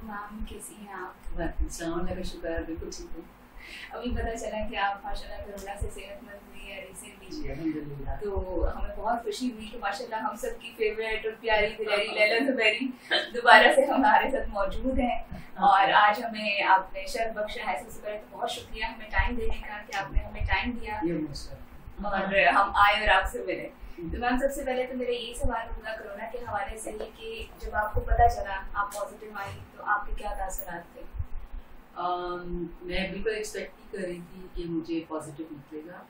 Ma'am कैसी हैं आप? अल्लाह का शुक्र है, बिल्कुल ठीक हूँ। अभी पता चला कि आप माशाल्लाह कोरोना से सेहतमंद हुई है रिसेंटली, जी अल्हम्दुलिल्लाह। तो हमें बहुत खुशी हुई कि माशाल्लाह हम सबकी फेवरेट और प्यारी दुलारी लैला ज़ुबैरी दोबारा से हमारे साथ मौजूद हैं। और आज हमें आपने शर्फ बख्शा है। सबसे पहले तो बहुत शुक्रिया हमें टाइम देने का कि आपने हमें टाइम दिया और हम आए और आपसे मिले। तो मैम सबसे पहले तो मेरा यही सवाल होगा कोरोना के हवाले से ही कि जब आपको पता चला आप पॉजिटिव आई तो आपके क्या तासुरात थे? मैं बिल्कुल एक्सपेक्ट नहीं कर रही थी कि मुझे पॉजिटिव निकलेगा,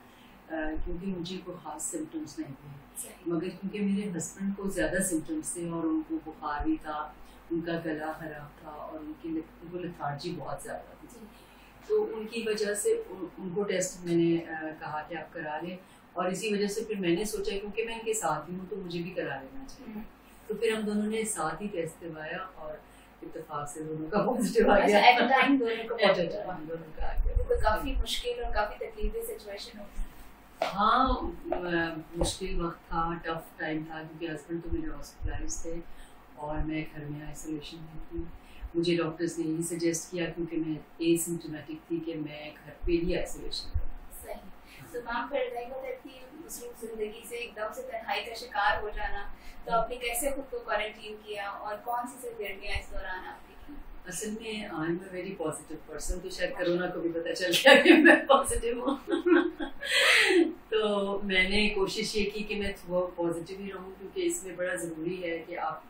क्योंकि मुझे कोई ख़ास सिम्टम्स नहीं थे, मगर क्योंकि मेरे हस्बैंड को ज़्यादा सिम्टम्स थे और उनको बुखार भी था, उनका गला ख़राब था और उनको लेथार्जी बहुत ज़्यादा थी, तो उनकी वजह से उनको टेस्ट मैंने कहा कि आप करा लें। और इसी वजह से फिर मैंने सोचा क्योंकि मैं इनके साथ ही हूँ तो मुझे भी करा लेना चाहिए, तो फिर हम दोनों ने साथ ही टेस्ट करवाया और इत्तेफाक से दोनों का पॉजिटिव आ गया। अच्छा, एट अ टाइम दोनों का पॉजिटिव आ गया। तो काफ़ी मुश्किल और काफ़ी तकलीफी सिचुएशन होगी। हाँ, मुश्किल वक्त था, टफ टाइम था, क्योंकि हस्बैंड तो मेरे हॉस्पिटलाइज थे और मैं घर में आइसोलेशन में थी। मुझे डॉक्टर्स ने यही सजेस्ट किया क्योंकि मैं एसिम्प्टोमेटिक थी कि मैं घर पे ही आइसोलेशन करूँ। तो मैम फिर मसरूफ जिंदगी से एकदम से तन्हाई का शिकार हो जाना, तो आपने कैसे खुद को क्वारंटीन किया और कौन सी सरगर्मियाँ इस दौरान आपकी की? असल में I am a very positive person, तो शायद कोरोना को भी पता चल गया कि मैं पॉजिटिव हूँ। तो मैंने कोशिश ये की कि मैं थोड़ा पॉजिटिव ही रहूँ, क्योंकि इसमें बड़ा ज़रूरी है कि आप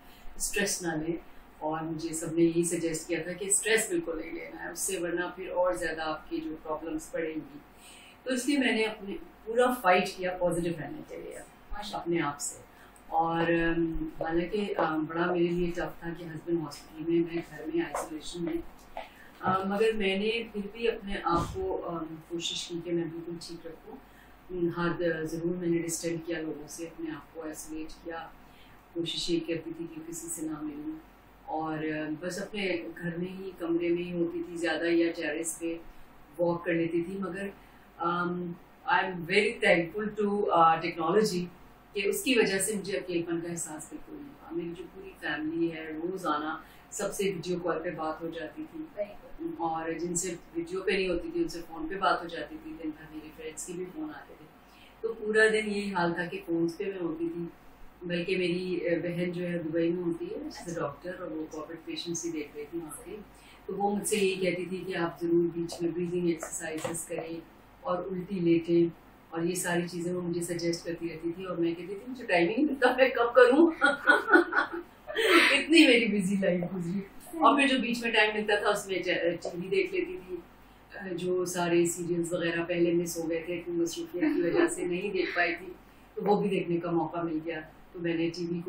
स्ट्रेस ना लें, और मुझे सबने यही सजेस्ट किया था कि स्ट्रेस बिल्कुल नहीं लेना है उससे, वरना फिर और ज़्यादा आपकी जो प्रॉब्लम्स बढ़ेंगी। तो इसलिए मैंने अपने पूरा फाइट किया पॉजिटिव रहने के लिए अपने आप से। और हालांकि बड़ा मेरे लिए टफ था कि हस्बैंड हॉस्पिटल में, मैं घर में आइसोलेशन में, मगर मैंने फिर भी अपने आप को कोशिश की कि मैं बिल्कुल ठीक रखूँ। हाथ ज़रूर मैंने डिस्टेंस किया लोगों से, अपने आप को आइसोलेट किया, कोशिश ये करती थी कि किसी से ना मिलूँ और बस अपने घर में ही कमरे में ही होती थी ज़्यादा, या टेरेस पे वॉक कर लेती थी। मगर I am very thankful to technology कि उसकी वजह से मुझे अकेलेपन का एहसास बिल्कुल नहीं हुआ। मेरी जो पूरी फैमिली है, रोज़ाना सबसे वीडियो कॉल पे बात हो जाती थी, और जिनसे वीडियो पे नहीं होती थी उनसे फ़ोन पे बात हो जाती थी। दिन भर मेरे फ्रेंड्स के भी फ़ोन आते थे, तो पूरा दिन यही हाल था कि फ़ोन्स पे मैं होती थी। बल्कि मेरी बहन जो है दुबई में होती है, एज अ डॉक्टर, और वो कोविड पेशेंट्स ही देख रही थी वहाँ पे, तो वो मुझसे यही कहती थी कि आप ज़रूर बीच में ब्रीदिंग एक्सरसाइजेस करें और उल्टी लेटें, और ये सारी चीज़ें वो मुझे सजेस्ट करती रहती थी। और मैं कहती थी मुझे टाइम ही नहीं मिलता, मैं कब करूँ। इतनी मेरी बिजी लाइफ गुजरी। और फिर जो बीच में टाइम मिलता था उसमें टीवी देख लेती थी, जो सारे सीरियल्स वगैरह पहले मिस हो गए थे, इतनी मसरूफियत की वजह से नहीं देख पाई थी, तो वो भी देखने का मौका मिल गया, तो मैंने टीवी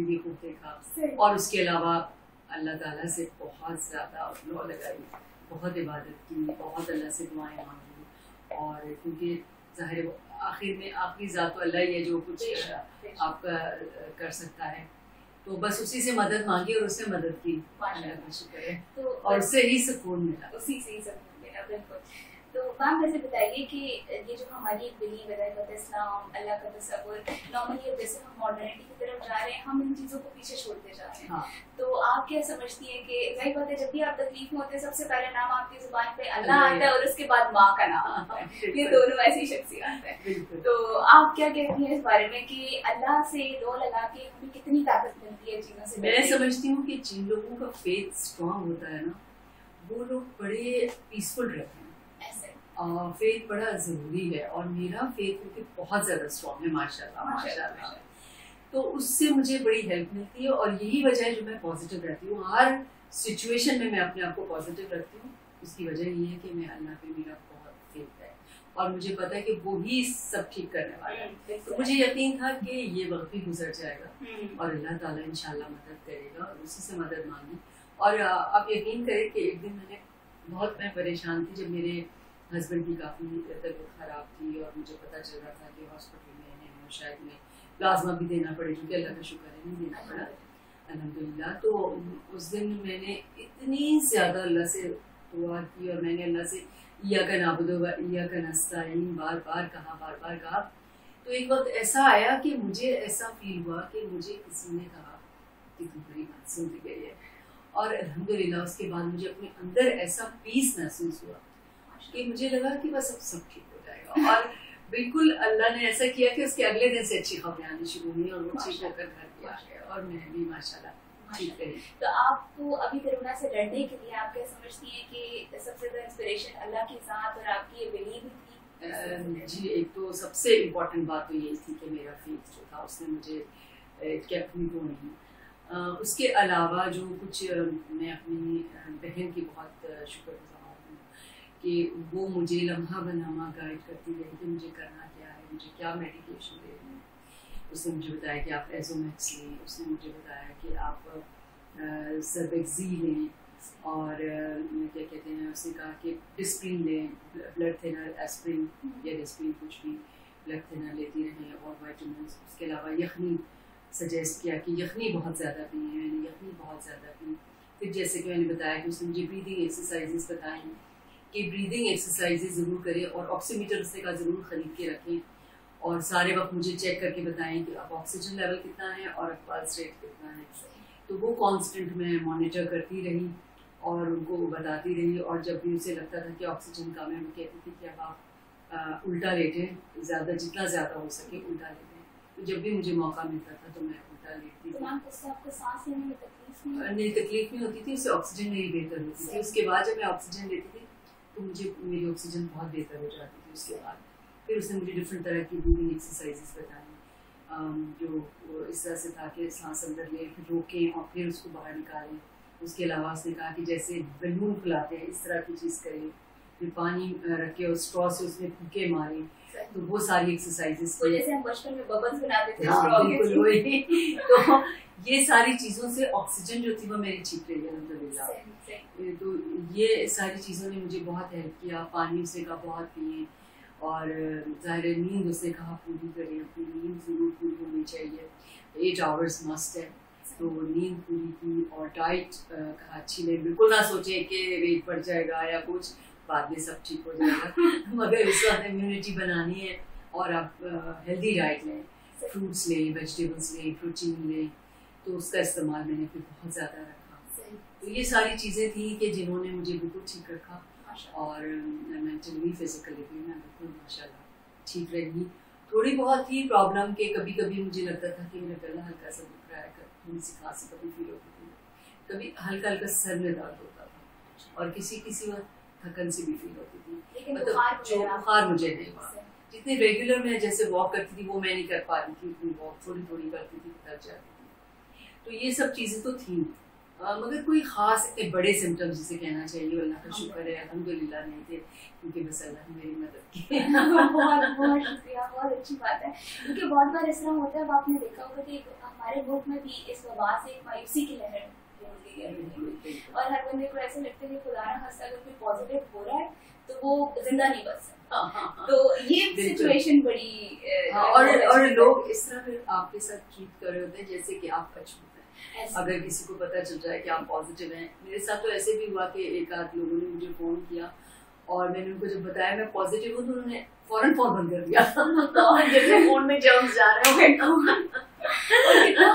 भी खूब देखा। और उसके अलावा अल्लाह ताला से बहुत ज़्यादा लौ लगाई, बहुत इबादत की, बहुत अल्लाह से दुआएं मांगी, और क्योंकि ज़ाहिर आखिर में आपकी ज़ात तो अल्लाह ही है जो कुछ आपका कर सकता है, तो बस उसी से मदद मांगी और उससे मदद की, अल्लाह का शुक्र है, तो और उससे ही सुकून मिला, उसी से ही सुकून मिला। बिल्कुल। तो मैम वैसे बताइए कि ये जो हमारी एक बिलीव है, इस्लाम, अल्लाह का तसव्वुर, नॉर्मली जैसे हम मॉडर्निटी की तरफ जा रहे हैं, हम इन चीज़ों को पीछे छोड़ते जा रहे हैं। हाँ। तो आप क्या समझती हैं कि वही बात है, जब भी आप तकलीफ में होते हैं सबसे पहले नाम आपकी जुबान पे अल्लाह आता है और उसके बाद माँ का नाम आता है, ये दोनों ऐसी शख्सियत हैं। तो आप क्या कहती हैं इस बारे में कि अल्लाह से लो लगा के हमें कितनी ताकत मिलती है चीज़ों से? मैं समझती हूँ कि जिन लोगों का फेथ स्ट्रॉन्ग होता है ना, वो लोग बड़े पीसफुल रहते हैं। फेथ बड़ा ज़रूरी है, और मेरा फेथ क्योंकि बहुत ज़्यादा स्ट्रॉन्ग है, माशाल्लाह माशाल्लाह, तो उससे मुझे बड़ी हेल्प मिलती है, और यही वजह है जो मैं पॉजिटिव रहती हूँ हर सिचुएशन में, मैं अपने आप को पॉजिटिव रखती हूँ। उसकी वजह ये है कि मैं अल्लाह पे मेरा बहुत फेथ है, और मुझे पता है कि वो ही सब ठीक करने वाला है। तो मुझे यकीन था कि ये वक्त भी गुजर जाएगा और अल्लाह ताला इंशाल्लाह मदद करेगा, और उसी से मदद मांगी। और आप यकीन करें कि एक दिन मैं परेशान थी, जब मेरे हस्बैंड की काफ़ी तबीयत ख़राब थी और मुझे पता चल रहा था कि हॉस्पिटल में हैं, और शायद मैं प्लाज्मा भी देना पड़े, जो कि अल्लाह का शुक्र है नहीं देना पड़ा, अल्हम्दुलिल्लाह। तो उस दिन मैंने इतनी ज़्यादा अल्लाह से दुआ की, और मैंने अल्लाह से इय्याका नअबुदु व इय्याका नस्तईन बार बार कहा। तो एक वक्त ऐसा आया कि मुझे ऐसा फील हुआ कि मुझे किसी ने कहा कि तुम्हारी बात सुन ली गई है, और अल्हम्दुलिल्लाह उसके बाद मुझे अपने अंदर ऐसा पीस महसूस हुआ कि मुझे लगा कि बस अब सब ठीक हो जाएगा। और बिल्कुल अल्लाह ने ऐसा किया कि उसके अगले दिन से अच्छी खबरें आनी शुरू हुई और वो ठीक होकर घर पे आ गए और मैं भी माशाल्लाह ठीक रही। तो आपको अभी कोरोना से लड़ने के लिए आप क्या समझती हैं कि सबसे ज्यादा इंस्पिरेशन अल्लाह के साथ और आपकी ये बिलीव थी? जी, एक तो सबसे इम्पोर्टेंट बात तो यही थी कि मेरा फेथ जो था उसने मुझे केप्ट मी गोइंग। उसके अलावा जो कुछ मैं अपनी बहन की बहुत शुक्रगुजार हूँ कि वो मुझे लम्हा बनामा गाइड करती रही कि मुझे करना क्या है, मुझे क्या मेडिकेशन लेनी है। उसने मुझे बताया कि आप एजोमैक्स लें, उसने मुझे बताया कि आप सर्वेक्सी लें और क्या कहते हैं, उसने कहा कि डिस्प्रिन लें, ब्लड थिनर, एस्प्रिन या डिस्प्रिन कुछ भी, ब्लड थिनर लेती रहें और वाइटामिन। उसके अलावा यखनी सजेस्ट किया कि यखनी बहुत ज़्यादा पी है, मैंने यखनी बहुत ज़्यादा पी। फिर जैसे कि मैंने बताया कि उसने मुझे ब्रीदिंग एक्सरसाइजेस बताई कि ब्रीदिंग एक्सरसाइजेस ज़रूर करें और ऑक्सीमीटर उसने का ज़रूर ख़रीद के रखें और सारे वक्त मुझे चेक करके बताएं कि अब ऑक्सीजन लेवल कितना है और अब पल्स रेट कितना है। तो वो कांस्टेंट मैं मॉनिटर करती रही और उनको बताती रही। और जब भी उसे लगता था कि ऑक्सीजन कम है, वो कहती थी कि अब आप उल्टा लेटें, ज़्यादा जितना ज़्यादा हो सके उल्टा लेटें। तो जब भी मुझे मौका मिलता था तो मैं उल्टा लेती थी। आपको सांस लेने में तकलीफ नहीं होती थी, उससे ऑक्सीजन मेरी बेहतर होती थी। उसके बाद जब मैं ऑक्सीजन लेती थी तो मुझे मेरी ऑक्सीजन बहुत बेहतर हो जाती थी। उसके बाद फिर उसने मुझे डिफरेंट तरह की ब्रीदिंग एक्सरसाइजेस बताई जो इस तरह से था कि सांस अंदर लें, फिर रोकें और फिर उसको बाहर निकालें। उसके अलावा उसने कहा कि जैसे बलून फुलाते हैं इस तरह की चीज़ करें, फिर पानी रखे और स्ट्रॉ से उसमें फूके मारें। तो वो सारी एक्सरसाइजेस जैसे हम बचपन में बबल्स बनाते थे बिल्कुल वही। तो ये सारी चीज़ों से ऑक्सीजन जो थी वो मेरी ठीक रही है अल्हम्दुलिल्लाह। तो ये सारी चीज़ों ने मुझे बहुत हेल्प किया। पानी उसने कहा बहुत पिए और ज़ाहिर नींद उसने कहा पूरी करें, अपनी नींद ज़रूर पूरी होनी चाहिए, 8 आवर्स मस्ट है। तो नींद पूरी की और डाइट का अच्छी लें, बिल्कुल ना सोचें कि वेट बढ़ जाएगा या कुछ, बाद में सब ठीक हो जाएगा। मगर इस वक्त इम्यूनिटी बनानी है और आप हेल्दी डाइट लें, फ्रूट्स लें, वेजिटेबल्स लें, प्रोटीन लें। तो उसका इस्तेमाल मैंने फिर बहुत ज़्यादा रखा। तो ये सारी चीज़ें थी कि जिन्होंने मुझे बिल्कुल ठीक रखा और मेंटली फिजिकली भी मैं बिल्कुल माशाल्लाह ठीक रही। थोड़ी बहुत ही प्रॉब्लम के कभी कभी मुझे लगता था कि मेरा गला हल्का सा दुख रहा है, थोड़ी सी खांसी कभी फील होती थी, कभी हल्का हल्का सर में दर्द होता था और किसी वक्त थकन से भी फील होती थी। मतलब जो बुखार मुझे नहीं हुआ। जितनी रेगुलर मैं जैसे वॉक करती थी वो मैं नहीं कर पा रही थी, उतनी वॉक थोड़ी थोड़ी करती थी, थक जाती थी। तो ये सब चीज़ें तो थी मगर कोई ख़ास इतने बड़े सिम्टम्स जिसे कहना चाहिए अल्लाह का शुक्र है अल्हम्दुलिल्लाह नहीं थे, क्योंकि बस अल्लाह ने मेरी मदद की। बहुत शुक्रिया, बहुत अच्छी बात है। क्योंकि बहुत बार इस तरह होता है, अब आपने देखा होगा कि हमारे मुल्क में भी इस वबा से एक मायूसी की लहर और हर बंदे को ऐसा लगता है कि खुदा ना खास्ता अगर कोई पॉजिटिव हो रहा है तो वो जिंदा नहीं बच सकता। तो ये सिचुएशन बड़ी और लोग इस तरह फिर आपके साथ ट्रीट कर रहे होते हैं जैसे कि आप अछूत हैं। अगर किसी को पता चल जाए कि आप पॉजिटिव हैं, मेरे साथ तो ऐसे भी हुआ कि एक आध लोगों ने मुझे फोन किया और मैंने उनको जब बताया मैं पॉजिटिव हूँ तो उन्होंने फौरन फोन बंद कर दिया। जैसे फोन में जर्म्स जा रहे हो।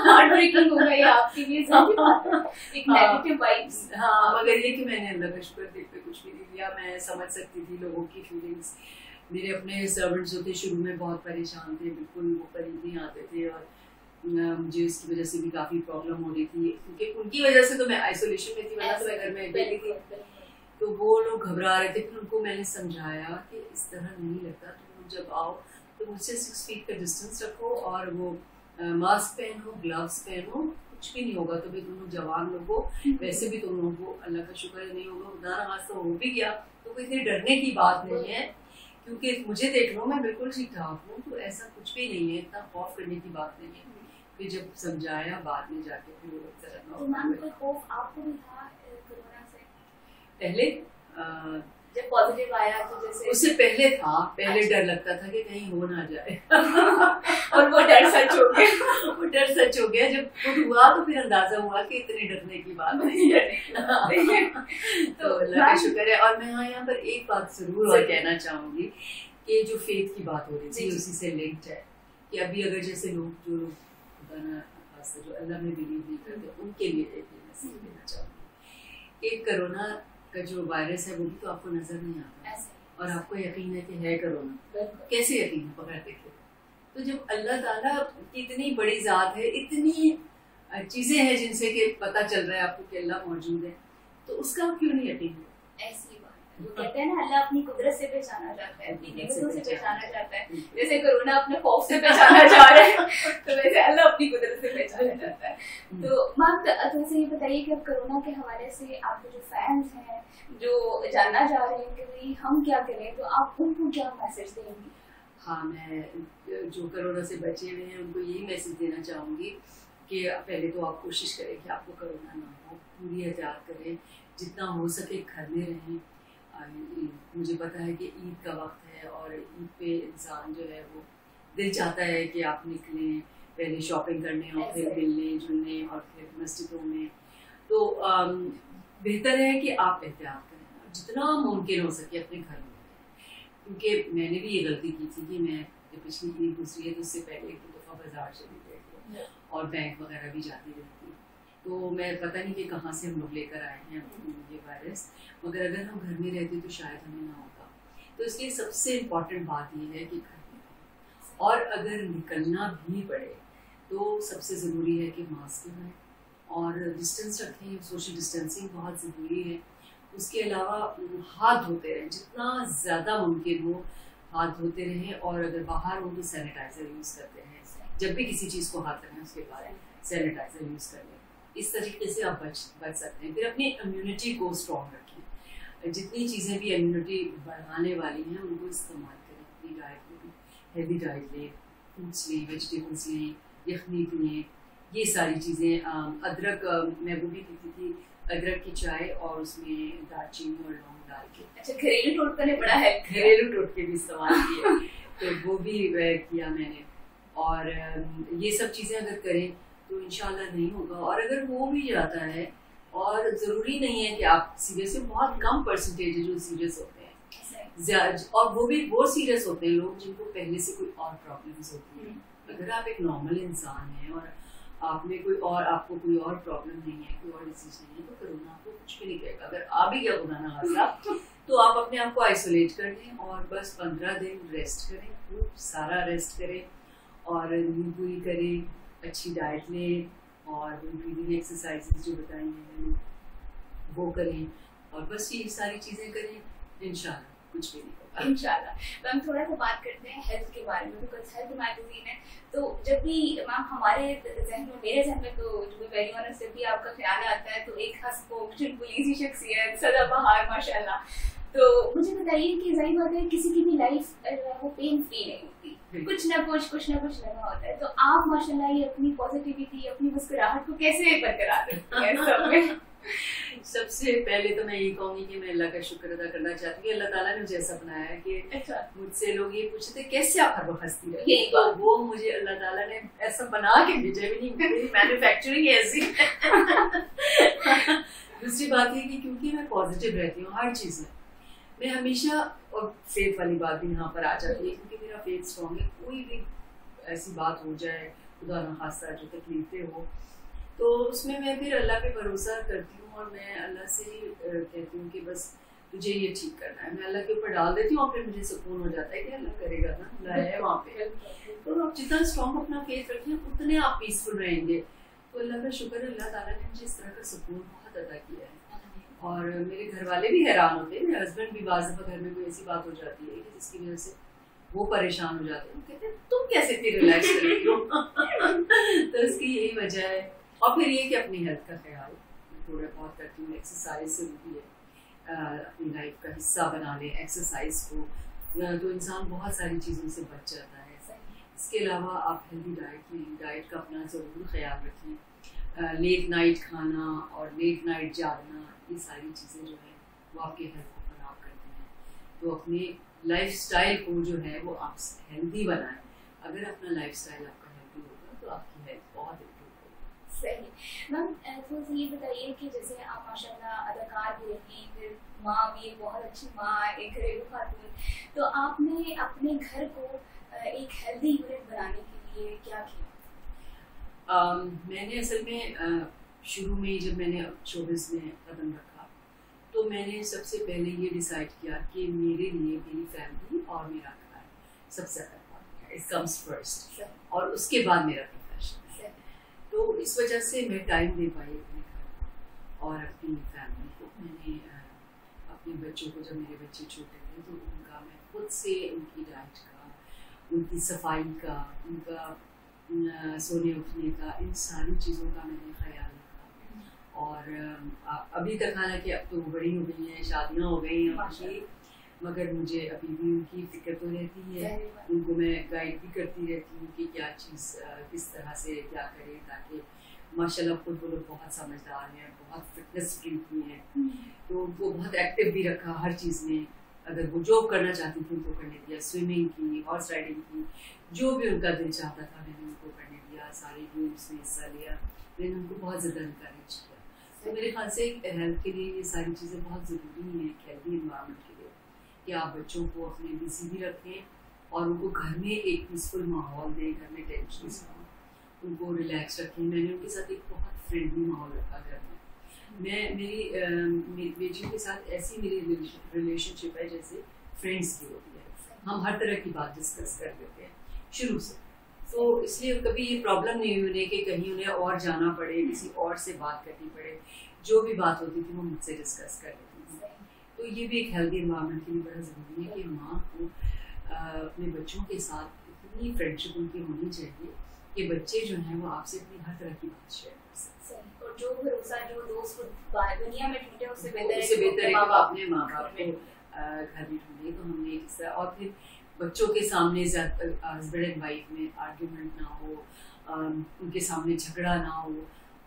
हार्ट ब्रेकिंग हो गई आपके लिए एक नेगेटिव वाइब्स। हाँ, मगर ये कि मैंने अल्लाह का शुक्र देखते कुछ भी नहीं लिया। मैं समझ सकती थी लोगों की फीलिंग्स। मेरे अपने सर्वेंट्स जो थे शुरू में बहुत परेशान थे, बिल्कुल वो करीब नहीं आते थे और मुझे इसकी वजह से भी काफ़ी प्रॉब्लम हो रही थी, क्योंकि उनकी वजह से तो मैं आइसोलेशन में थी, वरना तो मैं घर में बैठी थी। तो वो लोग घबरा रहे थे। फिर उनको मैंने समझाया कि इस तरह नहीं लगता, तुम जब आओ तो मुझसे 6 फीट का डिस्टेंस रखो और वो मास्क पहनो, ग्लव्स पहनो, कुछ भी नहीं होगा। तो भी तुम लोग जवान लोग हो, वैसे भी तुम लोगों को अल्लाह का शुक्र नहीं होगा, खुदा ना खास्ता हो भी गया तो कोई इतनी डरने की बात नहीं है, क्योंकि मुझे देख लो मैं बिल्कुल ठीक ठाक हूँ, तो ऐसा कुछ भी नहीं है, इतना खौफ करने की बात नहीं है। फिर जब समझाया बाद में जाके फिर वो आपको भी था कोरोना से पहले जब पॉजिटिव आया तो जैसे उससे पहले था, पहले डर लगता था कि कहीं हो ना जाए और वो डर सच हो गया। वो डर सच हो गया। जब खुद हुआ तो फिर अंदाजा हुआ कि इतने डरने की बात नहीं है। तो अल्लाह का शुक्र है। और मैं यहाँ पर एक बात जरूर और कहना चाहूंगी कि जो फेथ की बात हो रही थी उसी से लिंक्ड है कि अभी अगर जैसे लोग जो खुदा ना खास्ता जो अल्लाह में बिलीव नहीं करते, उनके लिए एक मैसेज देना चाहूंगी कि कोरोना का जो वायरस है वो भी तो आपको नजर नहीं आता और आपको यकीन है कि है कोरोना, कैसे यकीन पकड़ते थे? तो जब अल्लाह ताला की इतनी बड़ी जात है, इतनी चीजें हैं जिनसे कि पता चल रहा है आपको कि अल्लाह मौजूद है, तो उसका क्यों नहीं यकीन? ऐसी बात है, वो कहते हैं ना अल्लाह अपनी कुदरत से पहचाना जाता है, अपनी नेमतों से पहचाना जाता है। जैसे कोरोना अपने खौफ से पहचाना जा रहा है तो वैसे अल्लाह अपनी कुदरत से पहचाना जाता है। तो मैम थोड़ा सा ये बताइए कि अब कोरोना के हवाले से आपके जो फैंस हैं जो जानना चाह रहे हैं कि भाई हम क्या करें, तो आप उनको क्या मैसेज देंगी? हाँ, मैं जो कोरोना से बचे हुए हैं उनको यही मैसेज देना चाहूँगी कि पहले तो आप कोशिश करें कि आपको कोरोना ना हो, पूरी एहतियात करें, जितना हो सके घर में रहें। मुझे पता है कि ईद का वक्त है और ईद पे इंसान जो है वो दिल चाहता है कि आप निकलें, पहले शॉपिंग करने और फिर मिलने जुलने और फिर मस्जिदों में। तो बेहतर है कि आप एहतियात करें, जितना मुमकिन हो सके अपने घर में, क्योंकि मैंने भी ये गलती की थी कि मैं जब पिछली ईद गुजरी है तो उससे पहले एक दफ़ा बाजार चली गई थी और बैंक वगैरह भी जाती रहती, तो मैं पता नहीं कि कहाँ से हम लोग लेकर आए हैं ये वायरस, मगर अगर हम घर में रहते तो शायद हमें ना होता। तो इसलिए सबसे इम्पॉर्टेंट बात ये है कि घर में रहें, और अगर निकलना भी पड़े तो सबसे ज़रूरी है कि मास्क लगाएं और डिस्टेंस रखें, सोशल डिस्टेंसिंग बहुत ज़रूरी है। उसके अलावा हाथ धोते रहें, जितना ज़्यादा मुमकिन हो हाथ धोते रहें, और अगर बाहर हो तो सैनिटाइज़र यूज़ करते हैं, जब भी किसी चीज़ को हाथ लगाएं उसके बाद सैनिटाइज़र यूज़ कर लें। इस तरीके से आप बच सकते हैं। फिर अपनी इम्यूनिटी को स्ट्रॉन्ग रखें, जितनी चीज़ें भी इम्यूनिटी बढ़ाने वाली हैं उनको इस्तेमाल करें। अपनी डाइट में भी हेल्दी डाइट लें, फ्रूट्स लें, वेजिटेबल्स लें, यखनी पिएँ, ये सारी चीज़ें। अदरक मैं वो भी पीती थी, अदरक की चाय और उसमें दालचीनी और लौंग डाल के। अच्छा, घरेलू टोटका ने बड़ा हेल्प, घरेलू टोटके भी इस्तेमाल किए तो वो भी किया मैंने। और ये सब चीज़ें अगर करें तो इंशाल्लाह नहीं होगा। और अगर हो भी जाता है, और ज़रूरी नहीं है कि आप सीरियस, बहुत कम परसेंटेज है जो सीरियस होते हैं, और वो सीरियस होते हैं लोग जिनको पहले से कोई और प्रॉब्लम्स होती हैं। अगर आप एक नॉर्मल इंसान हैं और आपको कोई और प्रॉब्लम नहीं है, कोई और डिसीज नहीं है, तो कोरोना आपको कुछ भी नहीं करेगा। अगर आ भी गया खुदा ना खास्ता तो आप अपने आप को आइसोलेट कर लें और बस 15 दिन रेस्ट करें, खूब सारा रेस्ट करें और नींद पूरी करें, अच्छी डाइट लें और ब्रीदिंग एक्सरसाइजेज जो बताई हैं मैंने वो करें, और बस ये सारी चीज़ें करें, इंशाल्लाह कुछ भी नहीं होगा। इंशाल्लाह। तो हम थोड़ा सा बात करते हैं हेल्थ के बारे में, बिकॉज हेल्थ मैगजीन है, तो जब भी मैम हमारे जहन में, मेरे जहन में तो जो वेरी ऑनेस्ट, जब भी आपका ख्याल आता है तो एक हंसमुख पुलिस ही शख्सियत सदाबहार माशाल्लाह, तो मुझे बताइए कि जाहिर बात है किसी की भी लाइफ वो पेन फ्री नहीं होती, कुछ ना कुछ लगा होता है, तो आप माशाल्लाह ये अपनी पॉजिटिविटी, अपनी मुस्कुराहट को कैसे बरकरार रखती हैं सब में? सबसे पहले तो मैं यही कहूँगी कि मैं अल्लाह का शुक्र अदा करना चाहती हूँ कि अल्लाह ताला ने मुझे ऐसा बनाया है कि मुझसे लोग ये पूछते कैसे आप हर वक्त हंसती रहती हैं, तो वो मुझे अल्लाह ताला ने ऐसा बना के भेजा भी नहीं, मेरी मैन्युफैक्चरिंग ऐसी दूसरी बात है कि क्योंकि मैं पॉजिटिव रहती हूँ हर चीज़ में, मैं हमेशा, और फेथ वाली बात भी यहाँ पर आ जाती है क्योंकि मेरा फेथ स्ट्रॉन्ग है, कोई भी ऐसी बात हो जाए खुदा न खास्ता जो तकलीफें हो तो उसमें मैं फिर अल्लाह पे भरोसा करती हूँ और मैं अल्लाह से ही कहती हूँ कि बस तुझे ये ठीक करना है, मैं अल्लाह के ऊपर डाल देती हूँ और फिर मुझे सुकून हो जाता है कि अल्लाह करेगा ना, अल्लाह है वहाँ पे। तो आप जितना स्ट्रॉन्ग अपना फेथ रखें उतने आप पीसफुल रहेंगे। तो अल्लाह का शुक्र है, अल्लाह ताला ने मुझे इस तरह का सुकून बहुत अदा किया है, और मेरे घर वाले भी हैरान होते हैं, मेरे हस्बैंड भी बाज़ दफ़ा घर में कोई ऐसी बात हो जाती है कि जिसकी वजह से वो परेशान हो जाते हैं, कहते हैं तुम कैसे फिर रिलैक्स करती हो तो इसकी यही वजह है। और फिर ये कि अपनी हेल्थ का ख्याल थोड़ा बहुत करती हूँ, एक्सरसाइज ज़रूरी है, अपनी लाइफ का हिस्सा बना लें एक्सरसाइज को, तो इंसान बहुत सारी चीज़ों से बच जाता है। इसके अलावा आप हेल्दी डाइट लें, डाइट का अपना ज़रूर ख्याल रखें, लेट नाइट खाना और लेट नाइट जागना, ये सारी चीज़ें जो है वो आपके हेल्थ को ख़राब करती हैं। तो अपने लाइफ स्टाइल को जो है वो आप हेल्दी बनाएं, अगर अपना लाइफ स्टाइल आपका हेल्दी होगा तो आपकी हेल्थ बहुत इम्प्रूव होगी। सही। मैम थोड़ा सा ये बताइए कि जैसे आप माशाल्लाह अदाकार भी रही, फिर माँ भी, एक बहुत अच्छी माँ, एक घरेलू खातून, तो आपने अपने घर को एक हेल्दी यूनिट बनाने के लिए क्या किया? मैंने असल में शुरू में जब मैंने शोबिज़ में कदम रखा मैंने सबसे पहले ये डिसाइड किया कि मेरे लिए मेरी फैमिली और मेरा घर सबसे ज़्यादा इम्पोर्टेंट है, इट कम्स फर्स्ट, और उसके बाद मेरा प्रोफेशन है। तो इस वजह से मैं टाइम दे पाई अपने घर को और अपनी फैमिली को। मैंने अपने बच्चों को, जब मेरे बच्चे छोटे थे तो उनका मैं खुद से उनकी डाइट का, उनकी सफाई का, उनका सोने उठने का, इन सारी चीज़ों का मैंने ख्याल रखा। और अभी तक, हालांकि अब तो बड़ी हो गई हैं, शादियाँ हो गई हैं उनकी, मगर मुझे अभी भी उनकी फिक्र तो रहती है। उनको मैं गाइड भी करती रहती हूँ कि क्या चीज़ किस तरह से क्या करें, ताकि माशाल्लाह खुद वो लोग बहुत समझदार हैं, बहुत फिटनेस फ्रीक भी हैं। तो उनको बहुत एक्टिव भी रखा हर चीज़ में। अगर वो जॉब करना चाहती थी उनको करने दिया, स्विमिंग की, हॉर्स राइडिंग की, जो भी उनका दिल चाहता था मैंने उनको करने दिया। सारे गेम्स में हिस्सा लिया, मैंने उनको बहुत ज़्यादा इनकरेज किया। तो मेरे ख्याल से हेल्थ के लिए ये सारी चीज़ें बहुत ज़रूरी हैं, हेल्दी इन्वायरमेंट के लिए, कि आप बच्चों को अपने बिजी भी रखें और उनको घर में एक पीसफुल माहौल दें, घर में टेंशन से उनको रिलैक्स रखें। मैंने उनके साथ एक बहुत फ्रेंडली माहौल रखा घर में। मेरी बेटियों के साथ ऐसी मेरी रिलेशनशिप है जैसे फ्रेंड्स की होती है। हम हर तरह की बात डिस्कस कर लेते हैं शुरू से, तो इसलिए कभी ये प्रॉब्लम नहीं हुई उन्हें कि कहीं उन्हें और जाना पड़े, किसी और से बात करनी पड़े। जो भी बात होती थी वो मुझसे डिस्कस कर लेती थी। तो ये भी एक हेल्दी एनवायरनमेंट के लिए बड़ा ज़रूरी है कि माँ को अपने बच्चों के साथ इतनी फ्रेंडशिप उनकी होनी चाहिए कि बच्चे जो हैं वो आपसे अपनी हर तरह की बात शेयर कर सकते। और जो भरोसा जो दोस्त दुनिया में ढूंढे उससे बेहतर है कि आप अपने माँ बाप को घर में ढूंढे। तो हमने इस तरह, और फिर बच्चों के सामने हस्बैंड एंड वाइफ में आर्ग्यूमेंट ना हो, उनके सामने झगड़ा ना हो।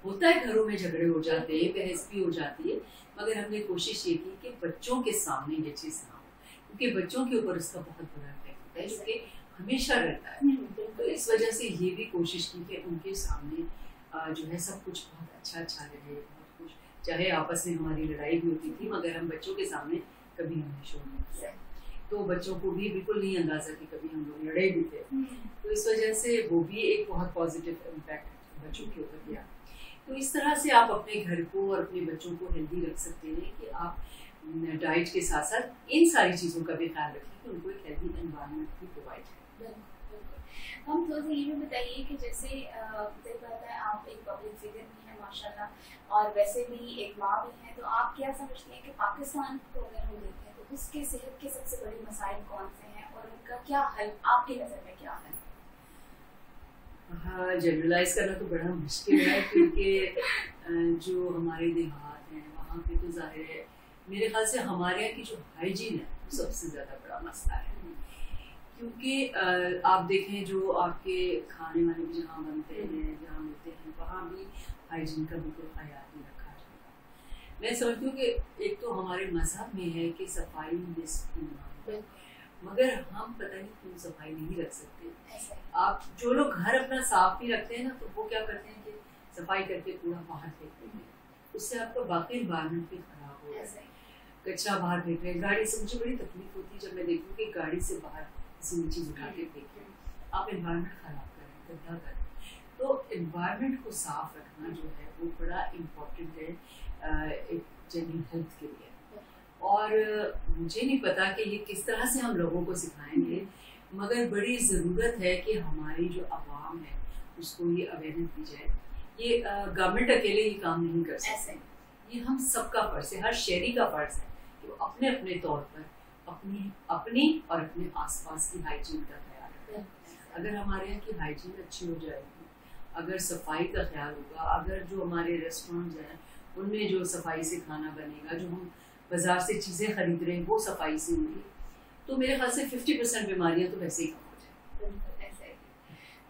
होता है घरों में झगड़े हो जाते हैं, बहस भी हो जाती है, मगर हमने कोशिश ये की कि बच्चों के सामने ये चीज़ ना हो, क्योंकि बच्चों के ऊपर उसका बहुत बुरा इफेक्ट होता है, इसके हमेशा रहता है। तो इस वजह से ये भी कोशिश की कि उनके सामने जो है सब कुछ बहुत अच्छा रहे, बहुत कुछ, चाहे आपस में हमारी लड़ाई भी होती थी मगर हम बच्चों के सामने कभी हमने शो नहीं किया। तो बच्चों को भी बिल्कुल नहीं अंदाजा कि कभी हम लोग लड़े भी थे। तो इस वजह से वो भी एक बहुत पॉजिटिव इम्पैक्ट बच्चों के ऊपर दिया। तो इस तरह से आप अपने घर को और अपने बच्चों को हेल्दी रख सकते हैं कि आप डाइट के साथ साथ इन सारी चीज़ों का भी ख्याल रखें कि उनको एक हेल्दी एनवायरनमेंट भी प्रोवाइड करें। हम थोड़ा सा ये भी बताइए कि जैसे बात है, आप एक पब्लिक फिगर भी हैं माशाल्लाह, और वैसे भी एक माँ भी हैं, तो आप क्या समझते हैं कि पाकिस्तान को अगर हम देखें तो उसके सेहत के सबसे बड़े मसाइल कौन से हैं और उनका क्या हल आपकी नज़र में क्या है? हाँ, जनरलाइज करना तो बड़ा मुश्किल है, क्योंकि जो हमारे देहात हैं वहाँ पे तो जाहिर है, मेरे ख्याल से हमारे यहाँ की जो हाइजीन है वो सबसे ज़्यादा बड़ा मसला है। क्योंकि आप देखें जो आपके खाने वाने भी जहाँ बनते हैं, जहाँ मिलते हैं, वहाँ भी हाइजीन का बिल्कुल ख्याल नहीं रखा जाता। मैं समझती हूँ कि एक तो हमारे मजहब में है कि सफाई निस्फ़ ईमान, मगर हम पता नहीं क्यों सफाई नहीं रख सकते। आप जो लोग घर अपना साफ भी रखते हैं ना, तो वो क्या करते हैं कि सफाई करके कूड़ा बाहर फेंकते हैं, उससे आपका बाकी इन्वायरमेंट भी खराब हो रहा है। कचरा बाहर फेंक रहे हैं, गाड़ी से मुझे बड़ी तकलीफ होती है जब मैं देखूँ कि गाड़ी से बाहर किसी भी चीज़ उठा के फेंके, आप इन्वायरमेंट खराब करें, गंदा करें। तो इन्वायरमेंट को साफ रखना जो है वो बड़ा इम्पोर्टेंट है एक जनरल हेल्थ के लिए। और मुझे नहीं पता कि ये किस तरह से हम लोगों को सिखाएंगे, मगर बड़ी ज़रूरत है कि हमारी जो आवाम है उसको ये अवेयरनेस दी जाए। ये गवर्नमेंट अकेले ये काम नहीं कर सकते, ये हम सबका फ़र्ज़ है, हर शहरी का फ़र्ज़ है कि वो अपने अपने तौर पर अपनी और अपने आसपास की हाइजीन का ख्याल रखें। अगर हमारे यहाँ की हाइजीन अच्छी हो जाएगी, अगर सफाई का ख्याल होगा, अगर जो हमारे रेस्टोरेंट्स हैं उनमें जो सफाई से खाना बनेगा, जो हम बाजार से चीज़ें खरीद रहे हैं वो सफाई से होंगी, तो मेरे ख्याल से 50% बीमारियाँ तो वैसे ही कम हो जाए।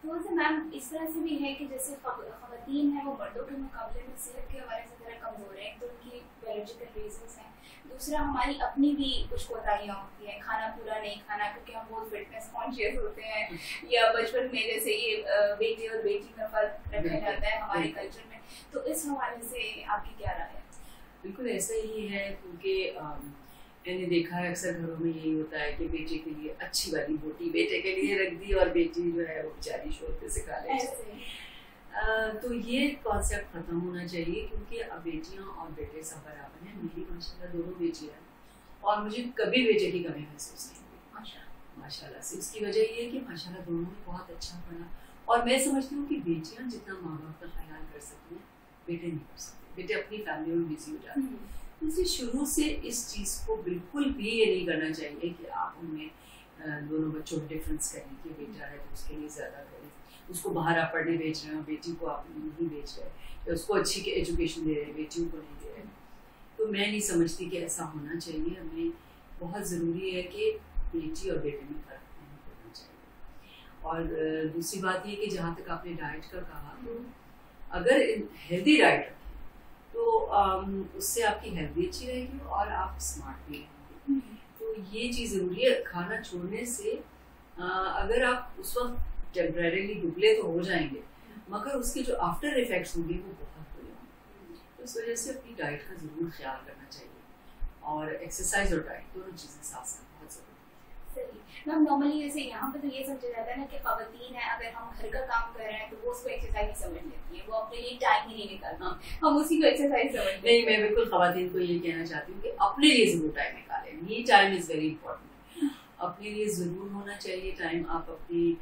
तो मैम इस तरह से भी है कि जैसे ख़वातीन हैं वो मर्दों के मुकाबले में सेहत के हवाले से ज़रा कमज़ोर हैं। तो उनकी बायोलॉजिकल रीजंस हैं, दूसरा हमारी अपनी भी कुछ कोताहियाँ होती हैं, खाना पूरा नहीं खाना क्योंकि हम बहुत फिटनेस कॉन्शियस होते हैं, या बचपन में जैसे ये बेटे और बेटी में फ़र्क रखा जाता है हमारे कल्चर में। तो इस हवाले से आपकी क्या राय है? बिल्कुल ऐसा ही है, क्योंकि मैंने देखा है अक्सर घरों में यही होता है कि बेटे के लिए अच्छी वाली बोटी बेटे के लिए रख दी और बेटी जो है वो बेचारी शोर पे से खा ले। तो ये कॉन्सेप्ट खत्म होना चाहिए, क्योंकि अब बेटियां और बेटे सब बराबर हैं। मेरी माशाल्लाह दोनों बेटियां हैं और मुझे कभी बेटे की कमी महसूस नहीं हुई माशाल्लाह से। उसकी वजह ये है कि माशाल्लाह दोनों ने बहुत अच्छा पढ़ा, और मैं समझती हूँ कि बेटियां जितना माँ बाप का ख्याल कर सकती हैं बेटे नहीं कर सकते। बेटे अपनी फैमिली में बिजी हो जाते हैं, इसलिए शुरू से इस चीज़ को बिल्कुल भी ये नहीं करना चाहिए कि आप उनमें दोनों बच्चों में डिफरेंस करें कि बेटा है तो उसके लिए ज़्यादा करें, उसको बाहर आप पढ़ने भेज रहे हो, बेटी को आप नहीं भेज रहे, या उसको अच्छी एजुकेशन दे रहे हैं, बेटियों को नहीं दे रहे। तो मैं नहीं समझती कि ऐसा होना चाहिए। हमें बहुत ज़रूरी है कि बेटी और बेटे में फ़र्क नहीं करना चाहिए। और दूसरी बात ये कि जहाँ तक आपने डाइट का कहा, तो अगर हेल्दी डाइट रखें तो उससे आपकी हेल्थ भी अच्छी रहेगी और आप स्मार्ट भी रहेंगे। तो ये चीज़ ज़रूरी है। खाना छोड़ने से अगर आप उस वक्त टेम्परेरीली दुबले तो हो जाएंगे, मगर उसके जो आफ्टर इफेक्ट्स होंगे वो बहुत बुरे होंगे। तो इस वजह से अपनी डाइट का ज़रूर ख्याल करना चाहिए, और एक्सरसाइज और डाइट दोनों चीज़ें साथ साथ बहुत ज़रूरी है। सही मैम, नॉर्मली जैसे यहाँ पे तो ये समझा जाता है ना कि खवातीन है, अगर हम घर का काम कर रहे हैं तो वो उसको एक्सरसाइज समझ लेती है, वो अपने लिए टाइम ही नहीं निकालती, हम उसी को एक्सरसाइज समझ लेते हैं। नहीं, मैं बिल्कुल खवातीन को ये कहना चाहती हूँ कि अपने लिए ज़रूर टाइम निकालें। ये टाइम इज़ वेरी इंपॉर्टेंट, अपने लिए ज़रूर होना चाहिए टाइम। आप अपनी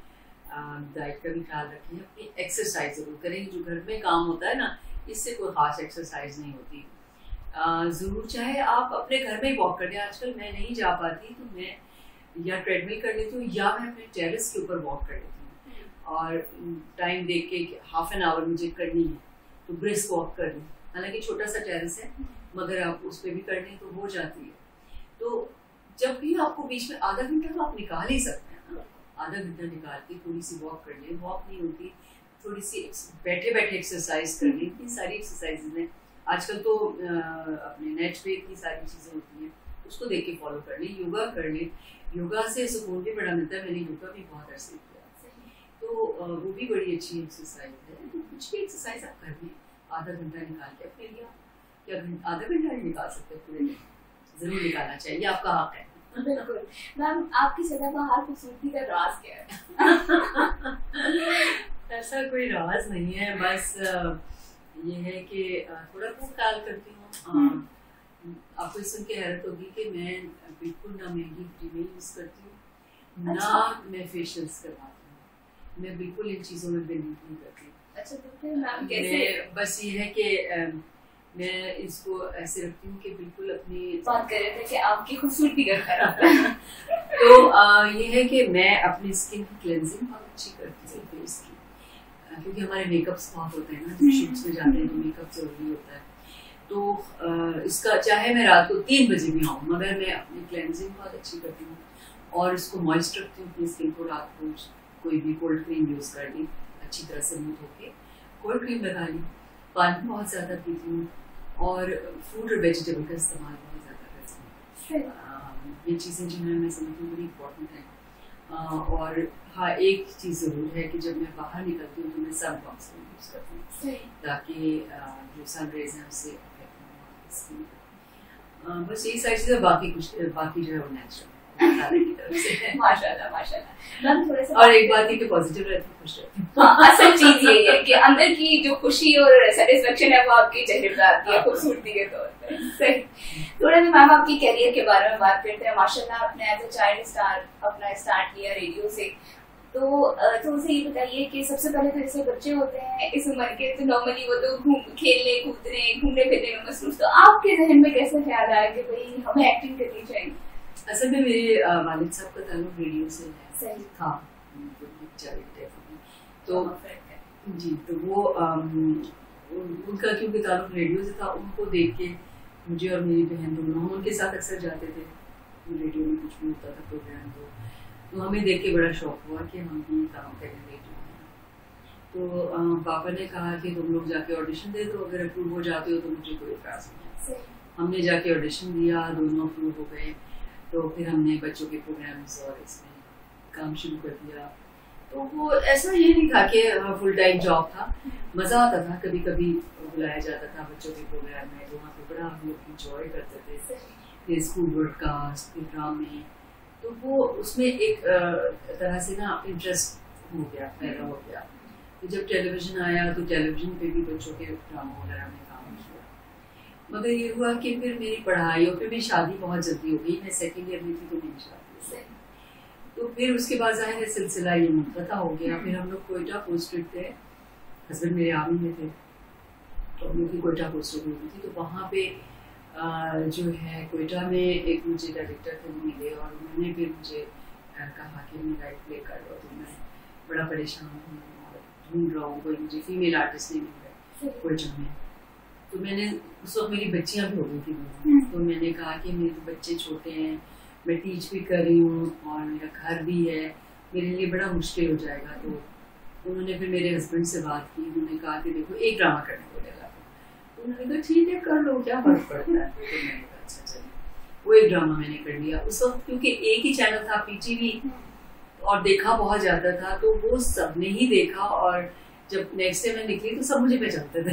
डाइट का भी ख्याल रखें, अपनी एक्सरसाइज ज़रूर करें। जो घर में काम होता है ना, इससे कोई ख़ास एक्सरसाइज नहीं होती। ज़रूर चाहे आप अपने घर में ही वॉक कर लें। आजकल मैं नहीं जा पाती तो मैं या ट्रेडमिल कर लेती हूँ या मैं अपने टेरेस के ऊपर वॉक कर लेती हूँ, और टाइम देख के हाफ एन आवर मुझे करनी है तो ब्रिस्क वॉक कर लूँ। हालांकि छोटा सा टेरेस है, मगर आप उस पर भी कर लें तो हो जाती है। तो जब भी आपको बीच में आधा घंटा तो आप निकाल ही सकते हैं ना, आधा घंटा निकाल के थोड़ी सी वॉक कर लें। वॉक नहीं होती, थोड़ी सी बैठे बैठे एक्सरसाइज कर लें। इतनी सारी एक्सरसाइजेज हैं आजकल, तो अपने नेट पे इतनी सारी चीज़ें होती हैं, उसको देख के फॉलो कर लें। योगा कर लें, योगा से सुकून भी बड़ा मिलता है। मैंने योगा भी बहुत अरसे किया, तो वो भी बड़ी अच्छी एक्सरसाइज है। तो कुछ भी एक्सरसाइज आप कर लें, आधा घंटा निकाल के अपने लिए। क्या आधा घंटा नहीं निकाल सकते पूरे दिन? जरूर निकालना चाहिए, आपका हक है। बिल्कुल मैम, आपकी सदाबहार खूबसूरती का राज क्या है? ऐसा कोई राज नहीं है, बस ये है कि थोड़ा बहुत ख्याल करती हूँ। आपको सुन के हैरत होगी कि मैं बिल्कुल ना महंगी क्रीमें यूज़ करती हूँ, ना मैं फेशियल्स करवाती हूँ। मैं बिल्कुल इन चीज़ों में बिलीव नहीं करती। अच्छा, तो फिर मैम कैसे? बस ये है कि मैं इसको ऐसे रखती हूँ कि बिल्कुल अपनी बात कर रहे थे कि आपकी खूबसूरती का खराब है। तो ये है कि मैं अपनी स्किन की क्लेंजिंग बहुत अच्छी करती हूँ फेस की, क्योंकि हमारे मेकअप्स बहुत होते हैं ना, जब शूट्स में जाते हैं तो मेकअप जरूरी होता है। तो इसका चाहे मैं रात को 3 बजे भी आऊँ, मगर मैं अपनी क्लेंजिंग बहुत अच्छी करती हूँ और इसको मॉइस्ट रखती हूँ अपनी स्किन को। रात को कोई भी कोल्ड क्रीम यूज़ कर ली, अच्छी तरह से मुँह धो के कोल्ड क्रीम लगा ली, पानी बहुत ज़्यादा पीती हूँ, और फ्रूट और वेजिटेबल का इस्तेमाल बहुत ज़्यादा करती हूँ। ये चीज़ें जो है मैं समझती हूँ बड़ी इम्पोर्टेंट है। और हाँ, एक चीज़ ज़रूर है कि जब मैं बाहर निकलती हूँ तो मैं सन बॉक्स यूज़ करती हूँ, ताकि जो सन रेज है उससे अफेक्ट ना हो। बस यही सारी चीज़ें, बाकी जो है वो नेचुरल माशाल्लाह माशाल्लाह। थोड़ा सा और एक बात ये कि पॉजिटिव रहती हूँ, खुश रहती हूँ। हाँ, असल चीज यही है कि अंदर की जो खुशी और सेटिस्फेक्शन है वो आपके चेहरे पे आती है खूबसूरती के तौर पे। सही। थोड़ा सा मैम आपकी करियर के बारे में बात करते हैं। माशाल्लाह आपने एज अ चाइल्ड स्टार अपना स्टार्ट किया रेडियो से, तो मुझे ये बताइए कि सबसे पहले तो जैसे बच्चे होते हैं इस उम्र के, तो नॉर्मली वो तो खेलने कूदने घूमने फिरने में मसरूफ, तो आपके जहन में कैसे ख्याल आया कि भाई हमें एक्टिंग करनी चाहिए? असल में मेरे वालिद साहब का ताल्लुक रेडियो से है। सही था तो जी, तो वो उनका क्योंकि ताल्लुक रेडियो से था, उनको देख के मुझे और मेरी बहन दोनों हम उनके साथ अक्सर जाते थे। रेडियो में कुछ भी होता था प्रोग्राम, तो हमें देख के बड़ा शौक हुआ कि हम भी काम करें रेडियो में। तो पापा ने कहा कि तुम लोग जाके ऑडिशन दे दो, अगर अप्रूव हो जाते हो तो मुझे कोई एतराज़ नहीं है। हमने जाके ऑडिशन दिया, दोनों अप्रूव हो गए, तो फिर हमने बच्चों के प्रोग्राम्स और इसमें काम शुरू कर दिया। तो वो ऐसा ये नहीं था कि फुल टाइम जॉब था, मज़ा आता था। कभी कभी बुलाया जाता था बच्चों के प्रोग्राम में, वहाँ पे बड़ा हम लोग इंजॉय करते थे। फिर स्कूल ब्रॉडकास्ट, फिर ड्रामे, तो वो उसमें एक तरह से ना इंटरेस्ट हो गया, पैदा हो गया। तो जब टेलीविज़न आया तो टेलीविज़न पे भी बच्चों के ड्रामा वगैरह में काम किया। मगर ये हुआ कि फिर मेरी पढ़ाई और फिर मेरी शादी बहुत जल्दी हो गई। मैं सेकेंड ईयर में थी तो मेरी शादी हो गई। तो फिर उसके बाद ज़ाहिर है सिलसिला ये मुनक़ता हो गया। फिर हम लोग कोयटा पोस्टेड थे, हस्बैंड मेरे आर्मी में थे, तो हम लोग की कोयटा पोस्टेड हुई थी। तो वहाँ पे जो है कोयटा में एक मुझे डायरेक्टर थे, वो मिले और उन्होंने फिर मुझे कहा कि मेरा एक प्ले कर लो। तो मैं बड़ा परेशान हूँ और ढूंढ रहा हूँ, कोई मुझे फीमेल आर्टिस्ट नहीं मिल रहा कोयटा में। तो मैंने उस वक्त मेरी बच्चियाँ भी हो गई थी, तो मैंने कहा कि मेरे तो बच्चे छोटे हैं, मैं टीच भी कर रही हूँ और मेरा घर भी है, मेरे लिए बड़ा मुश्किल हो जाएगा। तो उन्होंने फिर मेरे हस्बैंड से बात की, उन्होंने कहा कि देखो एक ड्रामा करने को लगा। तो उन्होंने कहा ठीक है कर लो, क्या फर्क पड़ता है। तो मैंने कहा अच्छा चलिए, वो एक ड्रामा मैंने कर लिया। उस वक्त क्योंकि एक ही चैनल था पीटीवी और देखा बहुत ज्यादा था, तो वो सबने ही देखा और जब नेक्स्ट डे मैं निकली तो सब मुझे पहचानते थे।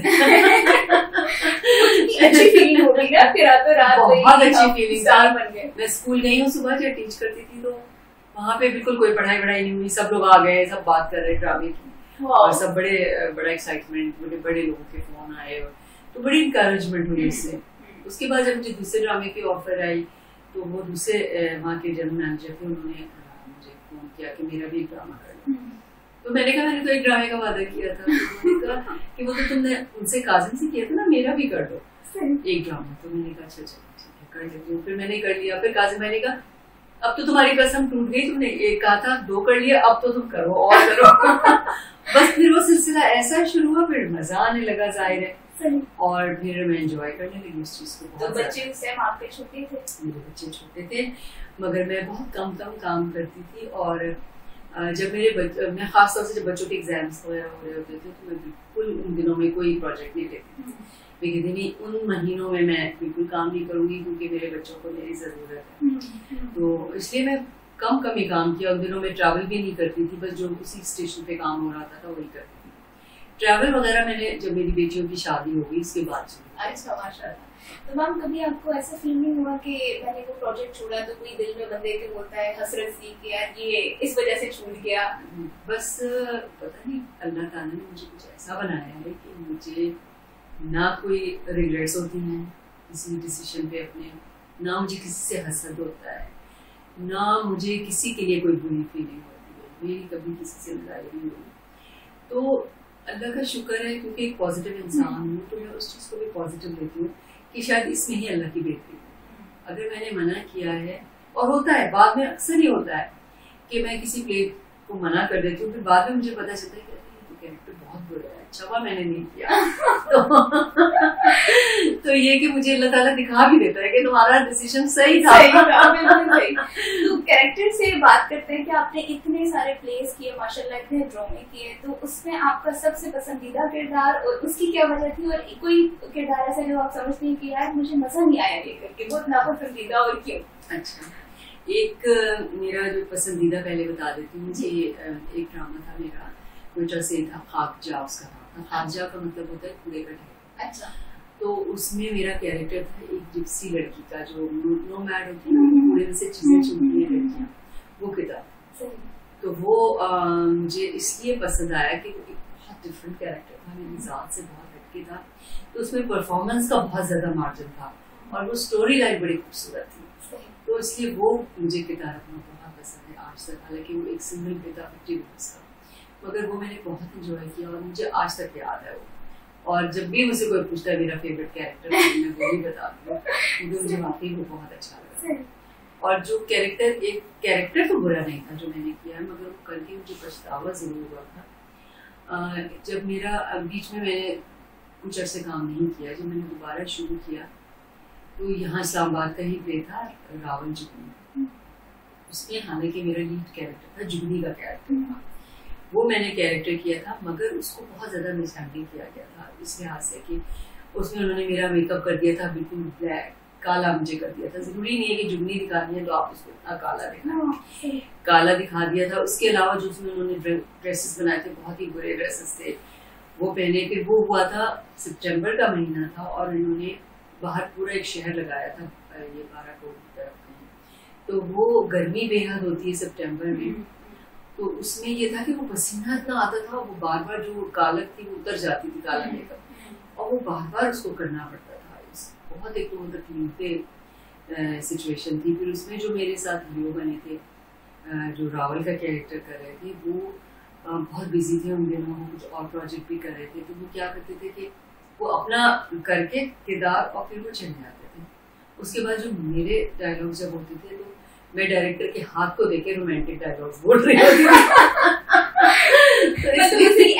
अच्छी फीलिंग होगी ना, फिर रातों रात बहुत अच्छी फीलिंग बन गए। मैं स्कूल गई हूँ सुबह जब टीच करती थी, तो वहाँ पे बिल्कुल कोई पढ़ाई नहीं हुई, सब लोग आ गए, सब बात कर रहे ड्रामे की और सब बड़ा एक्साइटमेंट, बड़े लोगों के फोन आए तो बड़ी इंकरेजमेंट हुई उससे। उसके बाद जब मुझे दूसरे ड्रामे की ऑफर आई तो वो दूसरे वहाँ के जनरल मैनेजर थे, उन्होंने मुझे फोन किया कि मेरा भी एक ड्रामा कर लो। तो मैंने कहा मैंने तो एक ड्रामे का वादा किया था। तो उन्होंने कहा कि वो तो तुमने उनसे काजिन से किया था ना, मेरा भी कर दो एक ड्रामा। तो मैंने कहा अच्छा चलो ठीक है कर लेती हूँ। फिर मैंने कर लिया। फिर काजिन मैंने कहा अब तो तुम्हारी कसम टूट गई, तुमने एक कहा था 2 कर लिया, अब तो तुम करो और करो। बस फिर वो सिलसिला ऐसा शुरू हुआ, फिर मजा आने लगा जाहिर है, और फिर मैं एंजॉय करने लगी उस चीज को। तो बच्चे उस टाइम आपके छोटे थे? मेरे बच्चे छोटे थे, मगर मैं बहुत कम काम करती थी। और जब मैं खास तौर से जब बच्चों के एग्जाम्स वगैरह हो रहे होते थे तो मैं बिल्कुल उन दिनों में कोई प्रोजेक्ट नहीं लेती थी। मैं कहती नहीं, उन महीनों में मैं बिल्कुल काम नहीं करूंगी क्योंकि मेरे बच्चों को मेरी जरूरत है। तो इसलिए मैं कम ही काम किया। उन दिनों में ट्रैवल भी नहीं करती थी, बस जो उसी स्टेशन पे काम हो रहा था वही करती थी। ट्रैवल वगैरह मैंने जब मेरी बेटियों की शादी हो गई उसके बाद से। अच्छा माशाल्लाह। तो मैम कभी आपको ऐसा फील नहीं हुआ कि मैंने वो प्रोजेक्ट छोड़ा तो कोई दिल में बंदे के होता है हसरत सी कि यार ये इस वजह से छूट गया? बस पता नहीं अल्लाह ताला ने मुझे कुछ ऐसा बनाया है कि मुझे ना कोई रिग्रेट्स होती हैं किसी डिसीजन पे अपने, ना मुझे किसी से हसद होता है, ना मुझे किसी के लिए कोई बुरी फीलिंग होती है। मेरी कभी किसी से लड़ाई नहीं हुई। तो अल्लाह का शुक्र है क्योंकि एक पॉजिटिव इंसान हूँ, तो मैं उस चीज़ को भी पॉजिटिव लेती हूँ कि शायद इसमें ही अल्लाह की बेहतरी है। अगर मैंने मना किया है, और होता है बाद में अक्सर ही होता है कि मैं किसी प्ले को मना कर देती हूँ, फिर बाद में मुझे पता चलता है कि तो कैरेक्टर बहुत बुरा है, अच्छा हुआ मैंने नहीं किया। तो ये कि मुझे अल्लाह ताला दिखा भी देता है कि तुम्हारा डिसीजन सही था। तो कैरेक्टर से बात करते हैं कि आपने इतने सारे प्लेस किए माशाल्लाह, इतने ड्रामे किए, तो उसमें आपका सबसे पसंदीदा किरदार और उसकी क्या वजह थी? और कोई किरदार ऐसा जो आप समझते हैं कि यार मुझे मजा नहीं आया ये करके, बहुत नापसंदीदा, और क्यों? अच्छा, एक मेरा जो पसंदीदा पहले बता देती हूँ। मुझे एक ड्रामा था मेरा, कोयटा से था, खाकजा उसका नाम था। खाकजा का मतलब होता है कूड़े का ढेर। अच्छा। तो उसमें मेरा कैरेक्टर था एक जिप्सी लड़की का, जो नोमैड होती है ना, कूड़े में से चीजें चुनती है लड़कियां, वो किताब। तो वो मुझे इसलिए पसंद आया कि बहुत डिफरेंट कैरेक्टर था, मेरी जात से बहुत हटके था। तो उसमें परफॉर्मेंस का बहुत ज्यादा मार्जिन था और वो स्टोरी लाइन बड़ी खूबसूरत थी। तो इसलिए वो मुझे किताब बहुत पसंद है आज तक। हालांकि वो एक सिंगल पे था 50 मिनट्स का, मगर वो मैंने बहुत इंजॉय किया और मुझे आज तक याद है वो। और जब भी मुझे कोई पूछता है मेरा फेवरेट कैरेक्टर, मैं वो भी बताती हूँ क्योंकि मुझे वाकई वो बहुत अच्छा लगा। और जो एक कैरेक्टर तो बुरा नहीं था जो मैंने किया, मगर वो करके मुझे पछतावा जरूर हुआ था। जब मेरा बीच में मैंने कुछ अर्से काम नहीं किया, जब मैंने दोबारा शुरू किया तो यहाँ इस्लामाबाद का ही प्ले था रावण जुगनी। उसमें हालांकि मेरा लीड कैरेक्टर था, जुगनी का कैरेक्टर था, वो मैंने कैरेक्टर किया था, मगर उसको बहुत ज़्यादा मिसहैंडलिंग किया गया था इस लिहाज से कि उसमें उन्होंने मेरा मेकअप कर दिया था बिल्कुल ब्लैक, काला मुझे कर दिया था। ज़रूरी नहीं है कि जुगनी दिखानी है तो आप उसको इतना काला दिखा, काला दिखा दिया था। उसके अलावा जो उसमें उन्होंने ड्रेसेस बनाए थे, बहुत ही बुरे ड्रेसेस थे, वो पहने। फिर वो हुआ था सितंबर का महीना था और इन्होंने बाहर पूरा एक शहर लगाया था, ये बाराकोट की तरफ में। तो वो गर्मी बेहद होती है सितंबर में, तो उसमें ये था कि वो पसीना इतना आता था, वो बार बार जो कालक थी वो उतर जाती थी, काला मेकअप, और वो बार बार उसको करना पड़ता था। बहुत एक तो मतलब तकलीफदेह सिचुएशन थी। फिर उसमें जो मेरे साथ हीरो बने थे, जो रावल का कैरेक्टर कर रहे थे, वो बहुत बिजी थे उन दिनों, वो कुछ और प्रोजेक्ट भी कर रहे थे। तो वो क्या करते थे कि वो अपना करके किरदार और फिर वो चले जाते थे। उसके बाद जो मेरे डायलॉग जब होते थे तो मैं डायरेक्टर के हाथ को देके रोमांटिक डायलॉग्स बोल रही होती तो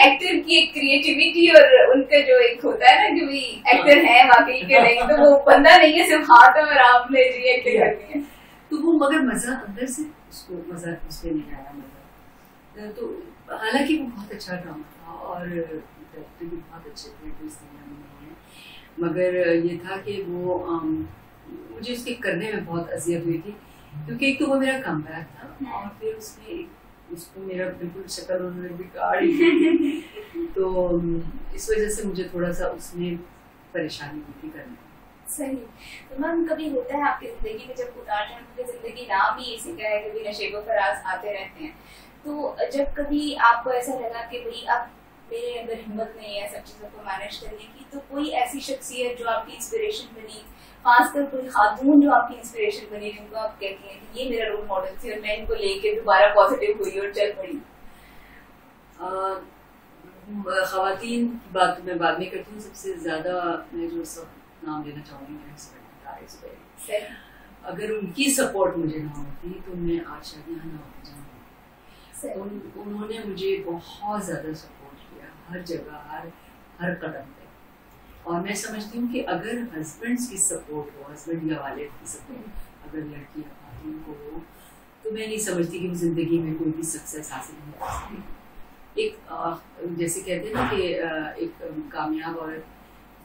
एक्टर की एक क्रिएटिविटी और उनका जो एक होता है ना कि भाई एक्टर है वाकई के नहीं, तो वो बंदा नहीं है सिर्फ हाथ और आपने रिएक्ट करनी है। तो वो मगर मजा अंदर से उसको मजा उसमें नहीं आया मजा। तो हालांकि वो बहुत अच्छा ड्रामा था और डायरेक्टर भी बहुत अच्छे थे, तो इस दुनिया में नहीं है। मगर ये था कि वो मुझे उसके करने में बहुत अजियत हुई थी, क्योंकि एक तो वो मेरा कमबैक था और फिर उसमें उसको मेरा बिल्कुल शक्ल उन्होंने बिगाड़ दी। तो इस वजह से मुझे थोड़ा सा उसमें परेशानी हुई थी करने। सही। तो मैम कभी होता है आपकी जिंदगी में जब उतार चढ़ाव, क्योंकि जिंदगी नाम ही इसी का है, कभी नशेबो फराज आते रहते हैं, तो जब कभी आपको ऐसा लगा कि भाई अब मेरे अंदर हिम्मत नहीं है सब चीजों को मैनेज करने की, तो कोई ऐसी शख्सियत जो आपकी इंस्पिरेशन बनी, खासकर कोई खातून जो आपकी इंस्पिरेशन बनी, जिनको आप कहती हैं कि ये मेरा रोल मॉडल थी और मैं इनको लेके दोबारा पॉजिटिव हुई और चल पड़ी? खवातीन की बात मैं बाद में करती हूँ। सबसे ज्यादा मैं जो सब नाम लेना चाहूँगी मैं, अगर उनकी सपोर्ट मुझे ना होती तो मैं आज शायद यहाँ ना होती जाऊँगी। उन्होंने मुझे बहुत ज्यादा सपोर्ट किया हर जगह, हर कदम पे। और मैं समझती हूँ कि अगर हस्बैंड्स की सपोर्ट हो, हस्बैंड या वालिद की सपोर्ट अगर लड़की या खातून को हो, तो मैं नहीं समझती कि वो जिंदगी में कोई भी सक्सेस हासिल नहीं कर सकती। एक जैसे कहते हैं ना कि एक कामयाब औरत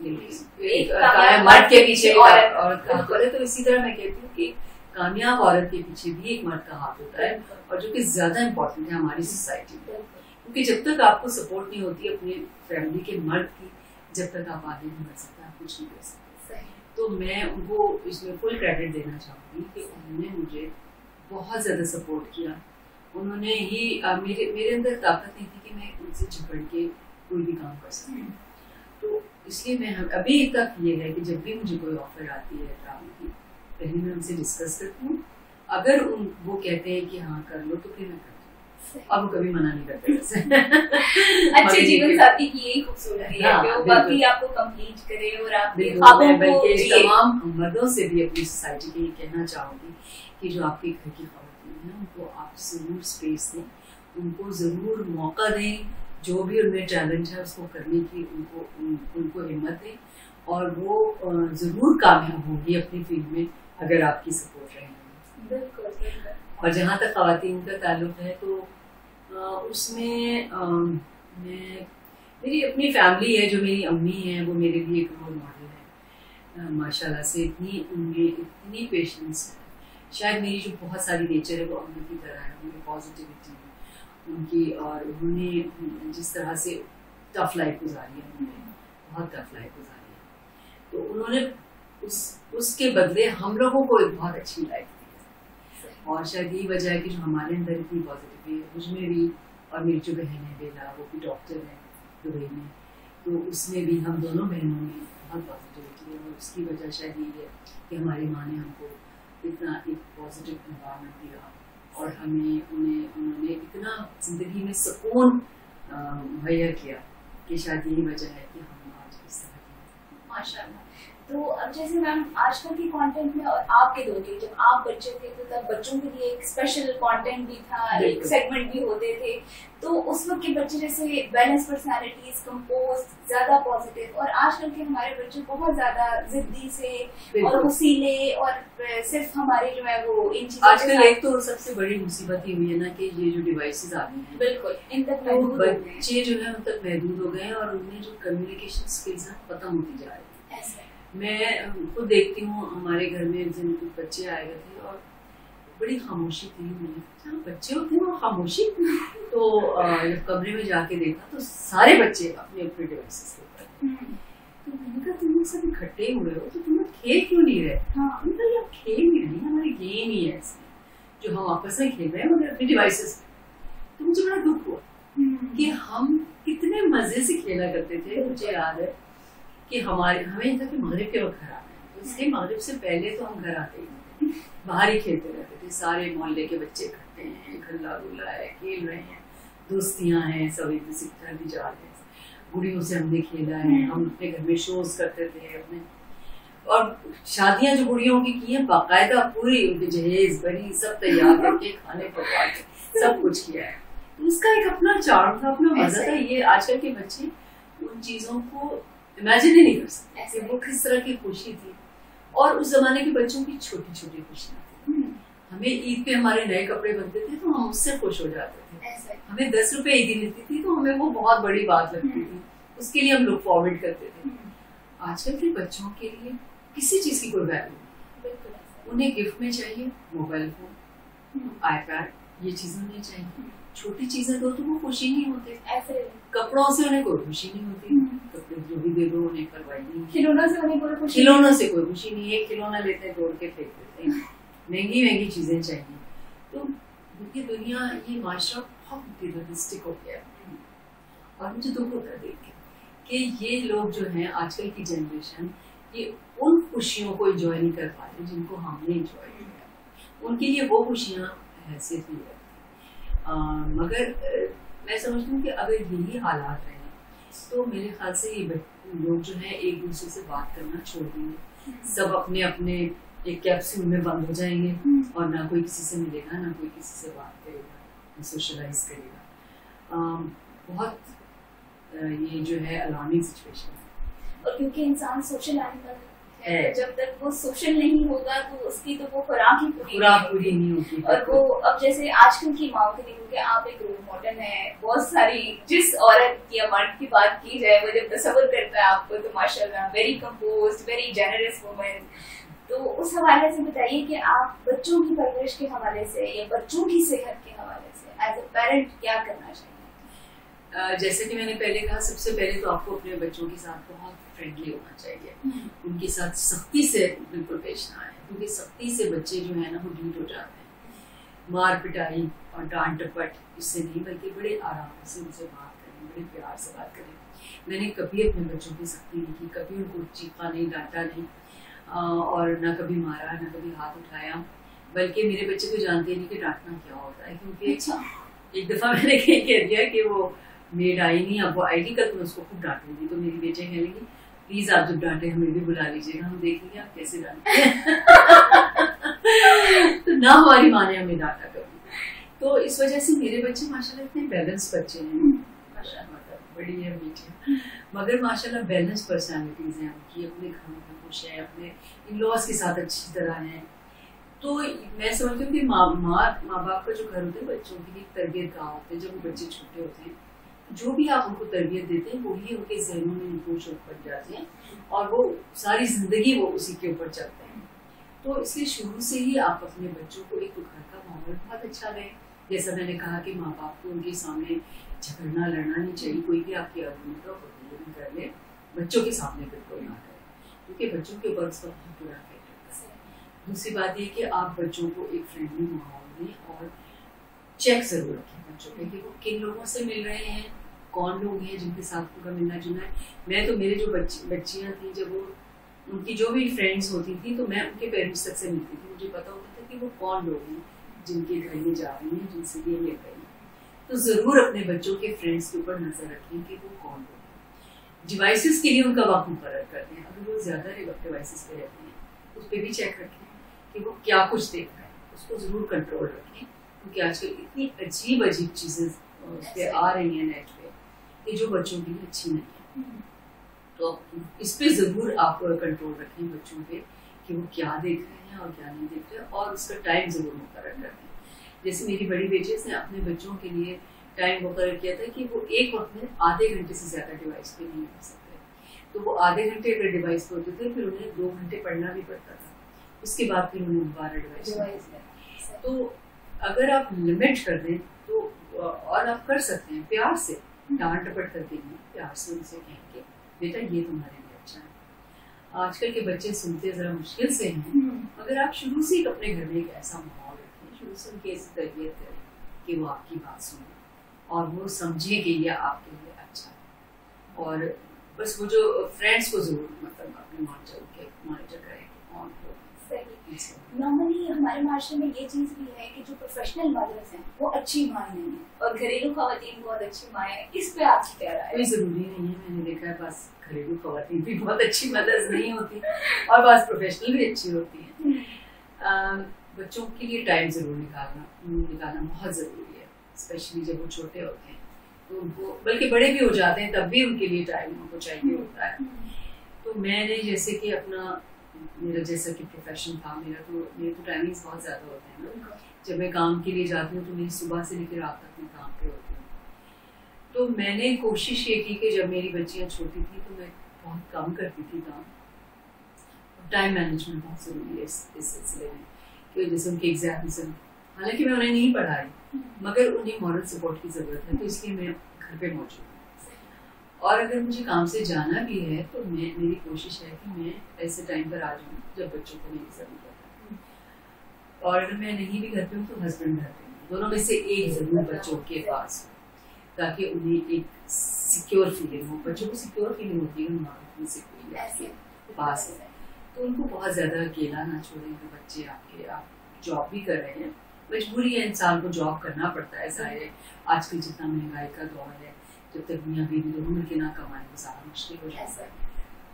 मर्द के पीछे औरत का हाथ होता है, तो इसी तरह मैं कहती हूँ कि कामयाब औरत के पीछे भी एक मर्द का हाथ होता है, और जो कि ज्यादा इम्पोर्टेंट है हमारी सोसाइटी में। क्योंकि जब तक आपको सपोर्ट नहीं होती अपने फैमिली के मर्द की, जब तक आप आगे नहीं बढ़ सकते, आप कुछ नहीं कर सकते। तो मैं उनको इसमें फुल क्रेडिट देना चाहूँगी कि उन्होंने मुझे बहुत ज़्यादा सपोर्ट किया। उन्होंने ही मेरे अंदर ताकत नहीं थी कि मैं उनसे झगड़ के कोई भी काम कर सकूँ। तो इसलिए मैं अभी तक ये है कि जब भी मुझे कोई ऑफर आती है काम की, पहले मैं उनसे डिस्कस करती हूँ। अगर वो कहते हैं कि हाँ कर लो, तो फिर मैं करती हूँ। अब कभी मना नहीं करते। अच्छे जीवन साथी की यही खूबसूरती है कि वो बाकी आपको कंप्लीट करे और आपके ख्वाबों को जिए। तमाम मर्दों से भी अपनी सोसाइटी के लिए कहना चाहूंगी कि जो आपके घर की खवातीन हैं उनको आप जरूर स्पेस दें, उनको जरूर मौका दें, जो भी उनमें टैलेंट है उसको करने की उनको हिम्मत दें, और वो जरूर कामयाब होगी अपनी फील्ड में अगर आपकी सपोर्ट रहेगी। बिल्कुल। और जहाँ तक खवातीन का ताल्लुक है तो उसमें मेरी अपनी फैमिली है, जो मेरी अम्मी है वो मेरे लिए एक रोल मॉडल है माशाल्लाह से। उनमें इतनी पेशेंस है, शायद मेरी जो बहुत सारी नेचर है वो अम्मी की तरह है, उनकी पॉजिटिविटी उनकी, और उन्होंने जिस तरह से टफ लाइफ गुजारी है, उन्होंने बहुत टफ लाइफ गुजारी है, तो उन्होंने उसके बदले हम लोगों को एक बहुत अच्छी लाइफ दी है। और शायद यही वजह है कि जो हमारे अंदर इतनी पॉजिटिविटी है मुझमें भी, और मेरी जो बहन है बेला, वो भी डॉक्टर है दुबई में, तो उसमें भी हम दोनों बहनों में बहुत पॉजिटिविटी है। और उसकी वजह शायद ये है कि हमारी माँ ने हमको इतना एक पॉजिटिव एनवायरनमेंट दिया, और उन्होंने इतना जिंदगी में सुकून मुहैया किया कि शायद यही वजह है कि हम आज इस तरह की। माशाल्लाह। तो अब जैसे मैम आजकल के कंटेंट में और आपके दौर के जब आप बच्चे थे तो तब बच्चों के लिए एक स्पेशल कंटेंट भी था, एक सेगमेंट भी होते थे, तो उस वक्त के बच्चे जैसे बैलेंस पर्सनालिटीज, कंपोज, ज्यादा पॉजिटिव, और आजकल के हमारे बच्चे बहुत ज्यादा जिद्दी से और वसीले, और सिर्फ हमारे जो है वो इन चीजों। आजकल एक तो सबसे बड़ी मुसीबत ही हुई है ना कि ये जो डिवाइसेस आ गए हैं, बिल्कुल इन तक बच्चे जो है उन तक महदूद हो गए हैं, और उनमें जो कम्युनिकेशन स्किल्स है खत्म होती जा रही है। मैं खुद देखती हूँ, हमारे घर में जिन बच्चे आए हुए थे और बड़ी खामोशी थी, मैंने बच्चे होते हैं और खामोशी, तो जब कमरे में जाके देखा तो सारे बच्चे अपने अपने डिवाइसेस के ऊपर। तो मैंने कहा तुम लोग सब इकट्ठे हुए हो तो तुम लोग खेल क्यों नहीं रहे? उनका ये खेल नहीं है, हमारे गेम ही है इसमें जो हम आपस में खेल रहे हैं, अपने डिवाइसेस। तो मुझे बड़ा दुख हुआ कि हम कितने मजे से खेला करते थे। मुझे याद है कि हमें था कि मगरिब के वक्त घर आना है, तो इसलिए मगरिब से पहले तो हम घर आते ही नहीं थे, बाहर ही खेलते रहते थे। सारे मोहल्ले के बच्चे इकट्ठे हैं, हल्ला गुल्ला है, खेल रहे हैं, दोस्तियां हैं, सब एक दूसरे की घर भी जा रहे हैं, गुड़ियों से हमने खेला है, हम अपने घर में शोज करते थे अपने। और शादियां जो गुड़ियों की हैं बाकायदा पूरी उनके जहेज बनी सब तैयार करके खाने पकवा के सब कुछ किया है। तो उसका एक अपना चार्म था, अपना मजा था। ये आजकल के बच्चे उन चीजों को इमेजिन ही नहीं कर सकते वो किस तरह की खुशी थी। और उस जमाने के बच्चों की छोटी छोटी खुशियां थी। हमें ईद पे हमारे नए कपड़े बनते थे तो हम उससे खुश हो जाते थे। हमें 10 रुपए ईदी मिलती थी तो हमें वो बहुत बड़ी बात लगती थी, उसके लिए हम लुक फॉरवर्ड करते थे। आजकल के बच्चों के लिए किसी चीज की कोई वैल्यू नहीं। उन्हें गिफ्ट में चाहिए मोबाइल फोन, आईपैड, ये चीजें उन्हें चाहिए। छोटी चीजें दो तो वो खुशी नहीं होते, कपड़ों से उन्हें कोई खुशी नहीं होती, कपड़े जो भी दे दो उन्हें परवाह नहीं, खिलौनों से उन्हें कोई खुशी, खिलौनों से कोई खुशी नहीं है। खिलौना लेते हैं तोड़ के फेंक देते हैं, महंगी महंगी चीजें चाहिए। तो ये दुनिया, ये माशरा बहुत मटेरियलिस्टिक हो गया है। और मुझे दुख होता है देख के कि ये लोग जो हैं आजकल की जनरेशन, ये उन खुशियों को एंजॉय नहीं कर पाते जिनको हमने एंजॉय किया। उनके लिए वो खुशियाँ हैसियत नहीं रखती। मगर मैं समझती हूँ कि अगर यही हालात रहे तो मेरे ख्याल से ये लोग जो है एक दूसरे से बात करना छोड़ देंगे, सब अपने अपने एक कैप्सूल में बंद हो जाएंगे और ना कोई किसी से मिलेगा, ना कोई किसी से बात करेगा, ना सोशलाइज करेगा। बहुत ये जो है अलार्मिंग सिचुएशन है। और क्योंकि इंसान सोशल एनिमल है, जब तक वो सोशल नहीं होगा तो उसकी तो वो खुराक ही पूरी नहीं होगी। और वो अब जैसे आजकल की माओ के लिए, क्योंकि आप एक रोल मॉडल है, बहुत सारी जिस औरत या मर्द की बात की जाए वो जब तसव्वुर करता है आपको तो माशाल्लाह very composed, very generous woman. तो उस हवाले से बताइए कि आप बच्चों की परवरिश के हवाले से या बच्चों की सेहत के हवाले से एज ए पेरेंट क्या करना चाहिए? जैसे कि मैंने पहले कहा, सबसे पहले तो आपको अपने बच्चों के साथ बहुत फ्रेंडली होना चाहिए, उनके साथ सख्ती से बिल्कुल पेश ना आए, क्योंकि सख्ती से बच्चे जो है ना वो ढीठ हो जाते हैं। मार पिटाई और डांट टपट इससे नहीं, बल्कि बड़े आराम से उनसे बात करें, बड़े प्यार से बात करें। मैंने कभी अपने बच्चों की सख्ती नहीं की, कभी उनको चीखा नहीं, डांटा नहीं, और ना कभी मारा, ना कभी हाथ उठाया। बल्कि मेरे बच्चे तो जानते नहीं कि डांटना क्या होता है, क्योंकि एक दफा मैंने कह दिया कि वो मेड आई नहीं, अब वो आएगी कल, तो मैं उसको खूब डांटूंगी। तो मेरी बेटे कहेंगी प्लीज आप जब डांटे हमें भी बुला लीजिएगा, हम देखेंगे आप कैसे डांटते हैं। तो ना हमारी माँ ने हमें डांटा कभी। तो इस वजह से मेरे बच्चे माशाल्लाह इतने बैलेंस बच्चे हैं, मतलब बड़ी है मीठी, मगर माशाल्लाह बैलेंस पर्सनालिटीज हैं उनकी, अपने घर में खुश है, अपने इन लॉज के साथ अच्छी तरह है। तो मैं समझती हूँ कि माँ बाप का जो घर होता है बच्चों के लिए तरबियत का होता है। जब वो बच्चे छोटे होते हैं जो भी आप उनको तरबियत देते हैं वही उनके जहनों में नकूश पड़ जाते हैं और वो सारी जिंदगी वो उसी के ऊपर चलते हैं। तो इसलिए शुरू से ही आप अपने बच्चों को एक तो घर का माहौल बहुत अच्छा दें। जैसा मैंने कहा कि माँ बाप को उनके सामने झगड़ना लड़ना नहीं चाहिए, कोई भी आपकी आर्गुमेंट का प्रतिरोध कर ले, बच्चों के सामने बिल्कुल ना करें, क्योंकि बच्चों के ऊपर उसका बहुत बुरा इफेक्ट होता है। दूसरी बात ये कि आप बच्चों को एक फ्रेंडली माहौल दें और चेक जरूर रखें बच्चों पे कि वो किन लोगों से मिल रहे हैं, कौन लोग हैं जिनके साथ उनका मिलना जुलना है। मैं तो मेरे जो बच्चियां थी, जब वो उनकी जो भी फ्रेंड्स होती थी तो मैं उनके पेरेंट्स तक से मिलती थी, मुझे पता होता था कि वो कौन लोग हैं जिनके घर में जा रही हैं, जिनसे ये मिल रही हैं। तो जरूर अपने बच्चों के फ्रेंड्स के ऊपर नजर रखें कि वो कौन लोग हैं। डिवाइसेस के लिए उनका वक्त मुकर्रर करते हैं, अगर वो ज्यादा डिवाइसेस पे रहते हैं उस पर भी चेक रखें कि वो क्या कुछ देख रहे हैं, उसको जरूर कंट्रोल रखें, क्योंकि आजकल इतनी अजीब अजीब चीजें उस पर आ रही हैं नेट पे कि जो बच्चों के लिए अच्छी नहीं है। तो इस पे जरूर आप कंट्रोल रखें बच्चों पे कि वो क्या देख रहे हैं और क्या नहीं देख रहे हैं, और उसका टाइम जरूर मुकर्रर करें। जैसे मेरी बड़ी बेटी ने अपने बच्चों के लिए टाइम मुकर्रर किया था कि वो एक वक्त में आधे घंटे से ज्यादा डिवाइस पे नहीं रह सकते। तो वो आधे घंटे अगर डिवाइस पे होते थे फिर उन्हें 2 घंटे पढ़ना भी पड़ता था, उसके बाद फिर उन्हें 12 डिवाइस। तो अगर आप लिमिट कर दें तो, और आप कर सकते हैं प्यार से, डांट डपट करके नहीं, प्यार से उनसे कहेंगे बेटा ये तुम्हारे लिए अच्छा है। आजकल के बच्चे सुनते जरा मुश्किल से हैं, मगर आप शुरू से अपने घर में एक ऐसा माहौल रखें, शुरू से उनकी ऐसी तरबियत करें कि वो आपकी बात सुने, और वो समझे कि ये आपके लिए अच्छा है। और बस वो जो फ्रेंड्स को जरूर मतलब अपने मॉनिटर करें कौन हो। नॉर्मली हमारे माशरे में ये चीज भी है कि जो प्रोफेशनल मदर्स हैं वो अच्छी माँ नहीं है और घरेलू खवातीन बहुत अच्छी माँ है। इस पे आपकी क्या राय है? कोई जरूरी नहीं है, मैंने देखा है बस घरेलू खवातीन भी बहुत अच्छी मदर्स नहीं होती और बस प्रोफेशनल भी अच्छी होती हैं। बच्चों के लिए टाइम जरूर निकालना बहुत ज़रूरी है, स्पेशली जब वो छोटे होते हैं तो उनको, बल्कि बड़े भी हो जाते हैं तब भी उनके लिए टाइम उनको चाहिए होता है। तो मैंने जैसे कि अपना मेरा जैसा कि प्रोफेशन था मेरे तो टाइमिंग्स बहुत ज़्यादा होते हैं ना। जब मैं काम के लिए जाती हूँ तो मेरी सुबह से लेकर रात तक मैं काम पे होती हूँ। तो मैंने कोशिश ये की कि जब मेरी बच्चियाँ छोटी थी तो मैं बहुत कम करती थी काम। टाइम मैनेजमेंट बहुत ज़रूरी है इस सिलसिले में कि जैसे उनके एग्जाम्स, हालांकि मैं उन्हें नहीं पढ़ाई मगर उन्हें मॉरल सपोर्ट की ज़रूरत है, तो इसलिए मैं घर पे मौजूद हूँ। और अगर मुझे काम से जाना भी है तो मेरी कोशिश है कि मैं ऐसे टाइम पर आ जाऊँ जब बच्चों को मेरी ज़रूरत है। और अगर मैं नहीं भी घर पे हूँ तो हस्बैंड घर पे हूँ, दोनों में से एक ज़रूर बच्चों के पास हो ताकि उन्हें एक सिक्योर फीलिंग हो। बच्चों को सिक्योर फीलिंग होती है माँ के पास है, तो उनको बहुत ज़्यादा अकेला ना छोड़ें। तो बच्चे आप जॉब भी कर रहे हैं, मजबूरी है इंसान को जॉब करना पड़ता है, ज़ाहिर है आजकल जितना महंगाई का दौर है, जब तक मियाँ बीवी दोनों मिलकर ना कमाएं तो ज़्यादा मुश्किल हो जाता है।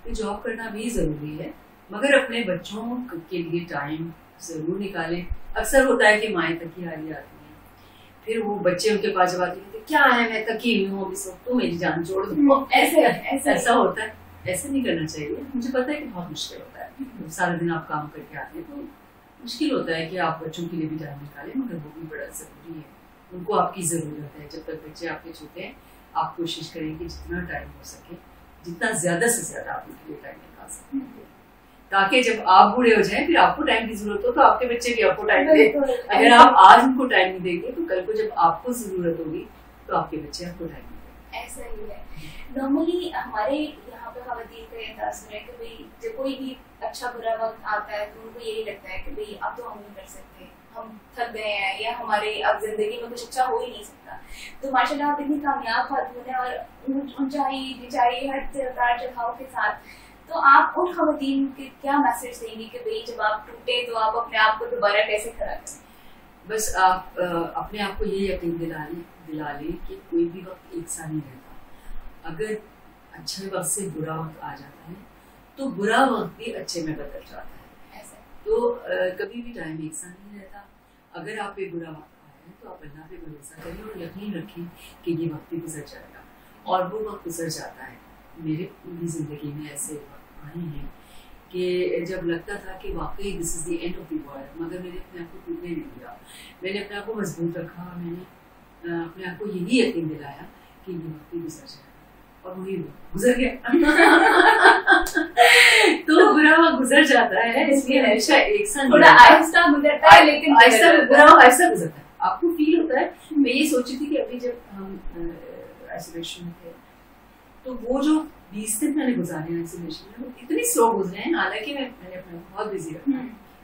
तो जॉब करना भी ज़रूरी है मगर अपने बच्चों के लिए टाइम ज़रूर निकालें। अक्सर होता है कि माएँ तकी हारी आती हैं, फिर वो बच्चे उनके पास जब आते हैं क्या है मैं तकी हुई हूँ अभी सब, तो मेरी जान छोड़ दो, ऐसा होता है। ऐसा नहीं करना चाहिए। मुझे पता है कि बहुत मुश्किल होता है, सारा दिन आप काम करके आते हैं तो मुश्किल होता है कि आप बच्चों के लिए भी टाइम निकालें, मगर वो भी बड़ा ज़रूरी है। उनको आपकी ज़रूरत है। जब तक बच्चे आपके छोटे हैं आप कोशिश करें कि जितना टाइम हो सके, जितना ज़्यादा से ज़्यादा आप उनके लिए टाइम निकाल सकें, ताकि जब आप बूढ़े हो जाएं फिर आपको टाइम की ज़रूरत हो तो आपके बच्चे भी आपको टाइम दें। अगर आप आज उनको टाइम नहीं देंगे तो कल को जब आपको ज़रूरत होगी तो आपके बच्चे आपको टाइम देंगे। ऐसा ही है। नॉर्मली हमारे यहाँ पे खवातीन का ये तासुर है कि भाई जब कोई भी अच्छा बुरा वक्त आता है तो उनको यही लगता है कि भाई अब तो हम नहीं कर सकते, हम थक गए हैं या हमारे अब जिंदगी में कुछ अच्छा हो ही नहीं सकता। तो माशाल्लाह आप इतनी कामयाब खातून है और ऊंचाई निचाई हर उतार चढ़ाव के साथ, तो आप उन खवातीन के क्या मैसेज देंगे कि भाई जब आप टूटे तो आप अपने आप को दोबारा कैसे खड़ा करें? बस आप अपने आप को ये यकीन दिला लें कि कोई भी वक्त एक सा नहीं रहता। अगर अच्छे वक्त से बुरा वक्त आ जाता है तो बुरा वक्त भी अच्छे में बदल जाता है। ऐसा तो कभी भी टाइम एक सा नहीं रहता। अगर आप पे बुरा वक्त आया है तो आप अल्लाह पे भरोसा करें और यकीन रखें कि ये वक्त भी गुजर जाएगा, और वो वक्त गुजर जाता है। मेरे पूरी ज़िंदगी में ऐसे वक्त आए हैं कि जब लगता था कि वाकई this is the end of the world, मगर मैंने अपने आप को टूटने नहीं दिया, मैंने अपने आप को मजबूत रखा, मैंने अपने आप को यही यकीन दिलाया कि ये वक्त भी गुजर जाएगा, और वही गुजर गया। तो बुरा वक्त गुजर जाता है, इसलिए हमेशा एक साथ थोड़ा आहिस्ता गुजरता है लेकिन बुरा वक्त आहिस्ता गुजरता है। आपको फील होता है। मैं ये सोची थी कि अभी जब हम आइसोलेशन में थे तो वो जो 20 दिन मैंने गुजारे आइसोलेशन में वो इतने स्लो गुजरे हैं, हालांकि मैंने अपना बहुत बिजी रखा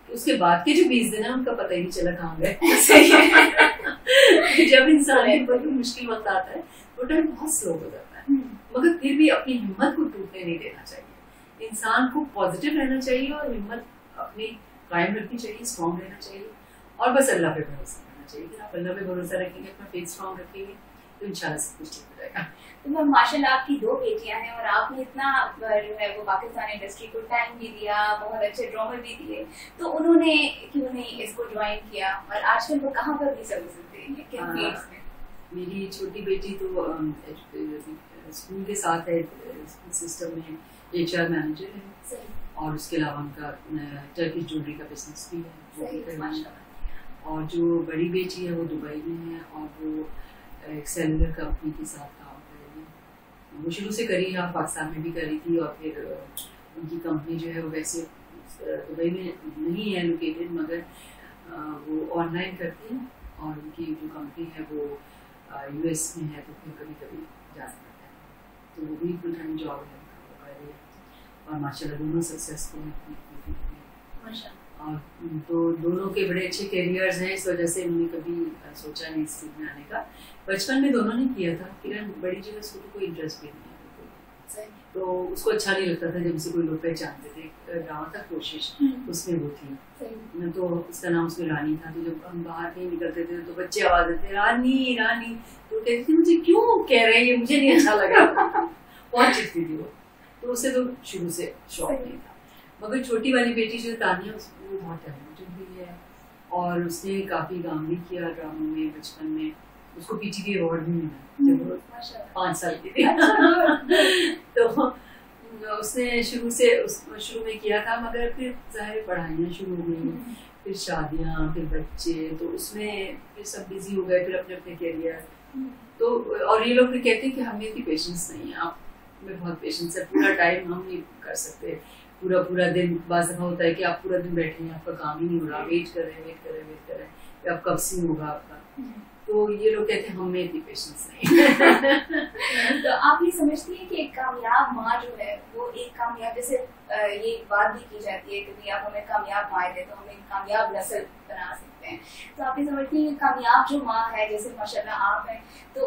कि उसके बाद के जो 20 दिन है उनका पता ही नहीं चला कहाँ गए। जब इंसान के ऊपर मुश्किल वक्त आता है वो टाइम बहुत स्लो गुजरता है, मगर फिर भी अपनी हिम्मत को टूटने नहीं देना चाहिए। इंसान को पॉजिटिव रहना चाहिए और हिम्मत अपनी कायम रखनी चाहिए, स्ट्रॉन्ग रहना चाहिए, और बस अल्लाह पे भरोसा करना चाहिए। कि आप अल्लाह पे भरोसा रखेंगे, अपना फेथ स्ट्रॉन्ग रखेंगे तो इंशाल्लाह सब कुछ ठीक हो जाएगा। तो मैम माशाल्लाह आपकी 2 बेटियां हैं और आपने इतना जो है वो पाकिस्तान इंडस्ट्री को टाइम भी दिया, बहुत अच्छे ड्रामे भी दिए, तो उन्होंने क्यों नहीं इसको ज्वाइन किया और आजकल वो कहाँ पर भी सर्विसेज दे रही है, किन फील्ड्स में? मेरी छोटी बेटी तो स्कूल के साथ है, स्कूल सिस्टम में HR मैनेजर है, और उसके अलावा उनका टर्किश ज्वेलरी का बिजनेस भी है, वो भी करवाना। और जो बड़ी बेटी है वो दुबई में है और वो एक सेलुलर कंपनी के साथ काम कर रही है। वो शुरू से करी है, पाकिस्तान में भी करी थी, और फिर उनकी कंपनी जो है वो वैसे दुबई में नहीं है लोकेटेड, मगर वो ऑनलाइन करती है, और उनकी जो कंपनी है वो US में है, तो फिर कभी कभी जाना पड़ता है। तो वो भी फुल टाइम जॉब है, और माशाल्लाह दोनों सक्सेसफुल हैं। और तो दोनों के बड़े अच्छे करियर्स हैं, इस वजह से उन्होंने कभी सोचा नहीं इस फील्ड में आने का। बचपन में दोनों ने किया था। किरण बड़ी जगह उसको कोई इंटरेस्ट भी नहीं है, तो उसको अच्छा नहीं लगता था जब से कोई लोग पहचानते थे। ड्रामा था कोशिश, उसमें वो थी, तो उसका नाम उसमें रानी था। तो जब हम बाहर कहीं निकलते थे तो बच्चे आवाज देते रानी रानी, तो कहती थी मुझे क्यों कह रहे हैं ये, मुझे नहीं अच्छा लगा। बहुत चिढ़ती थी वो, तो उसे तो शुरू से शौक नहीं था। मगर छोटी वाली बेटी जो तानिया, वो बहुत टैलेंटेड भी है और उसने काफी काम भी किया ड्रामा में बचपन में। उसको पीटीवी अवार्ड भी मिला जब वो 5 साल की थी। तो उसने शुरू में किया था, मगर फिर ज़ाहिर पढ़ाइयाँ शुरू हो गई, फिर शादियाँ, फिर बच्चे, तो उसमें फिर सब बिजी हो गए, फिर अपने अपने कैरियर। तो और ये लोग फिर कहते हैं कि हमें इतनी पेशेंस नहीं है, आप में बहुत पेशेंस है, पूरा टाइम हम नहीं कर सकते, पूरा दिन। बाज़ दफ़ा होता है कि आप पूरा दिन बैठे हैं, आपका काम ही नहीं हो रहा, वेट कर रहे हैं अब कब सीन होगा आपका। तो ये लोग कहते हैं हमें इतनी पेशेंस नहीं। तो आप ये समझती हैं कि एक कामयाब माँ जो है वो एक कामयाब, जैसे ये बात भी की जाती है कि आप हमें कामयाब माँ दे तो हम एक कामयाब नस्ल बना सकते हैं, तो आप ये समझती हैं कामयाब जो माँ है, जैसे माशाल्लाह आप हैं, तो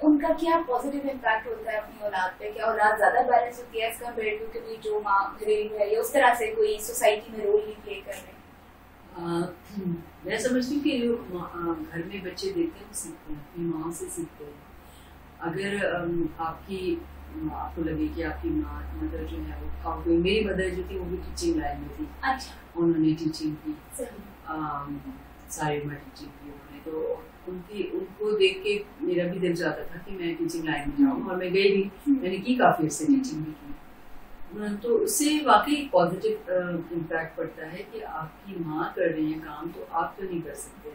उनका क्या पॉजिटिव इम्पैक्ट होता है अपनी औलाद पे? क्या औलाद ज्यादा बैलेंस होती है एज कम्पेयर टू कि जो माँ घरेलू है या उस तरह से कोई सोसाइटी में रोल नहीं प्ले कर रहे? मैं समझती हूँ कि जो घर में बच्चे देखते हैं वो सीखते हैं, अपनी माँ से सीखते हैं। अगर आपको लगे कि आपकी मदर जो है वो आपको, मेरी मदर जो थी वो भी टीचिंग लाइन में थी। अच्छा। उन्होंने टीचिंग की, सारी उम्र टीचिंग की उन्होंने, तो उनको देख के मेरा भी दिल चाहता था कि मैं टीचिंग लाइन में जाऊँ, और मैं गई भी, मैंने की काफ़ी अच्छे टीचिंग भी की। तो उससे वाकई पॉजिटिव इम्पैक्ट पड़ता है कि आपकी माँ कर रही है काम तो आप तो नहीं कर सकते।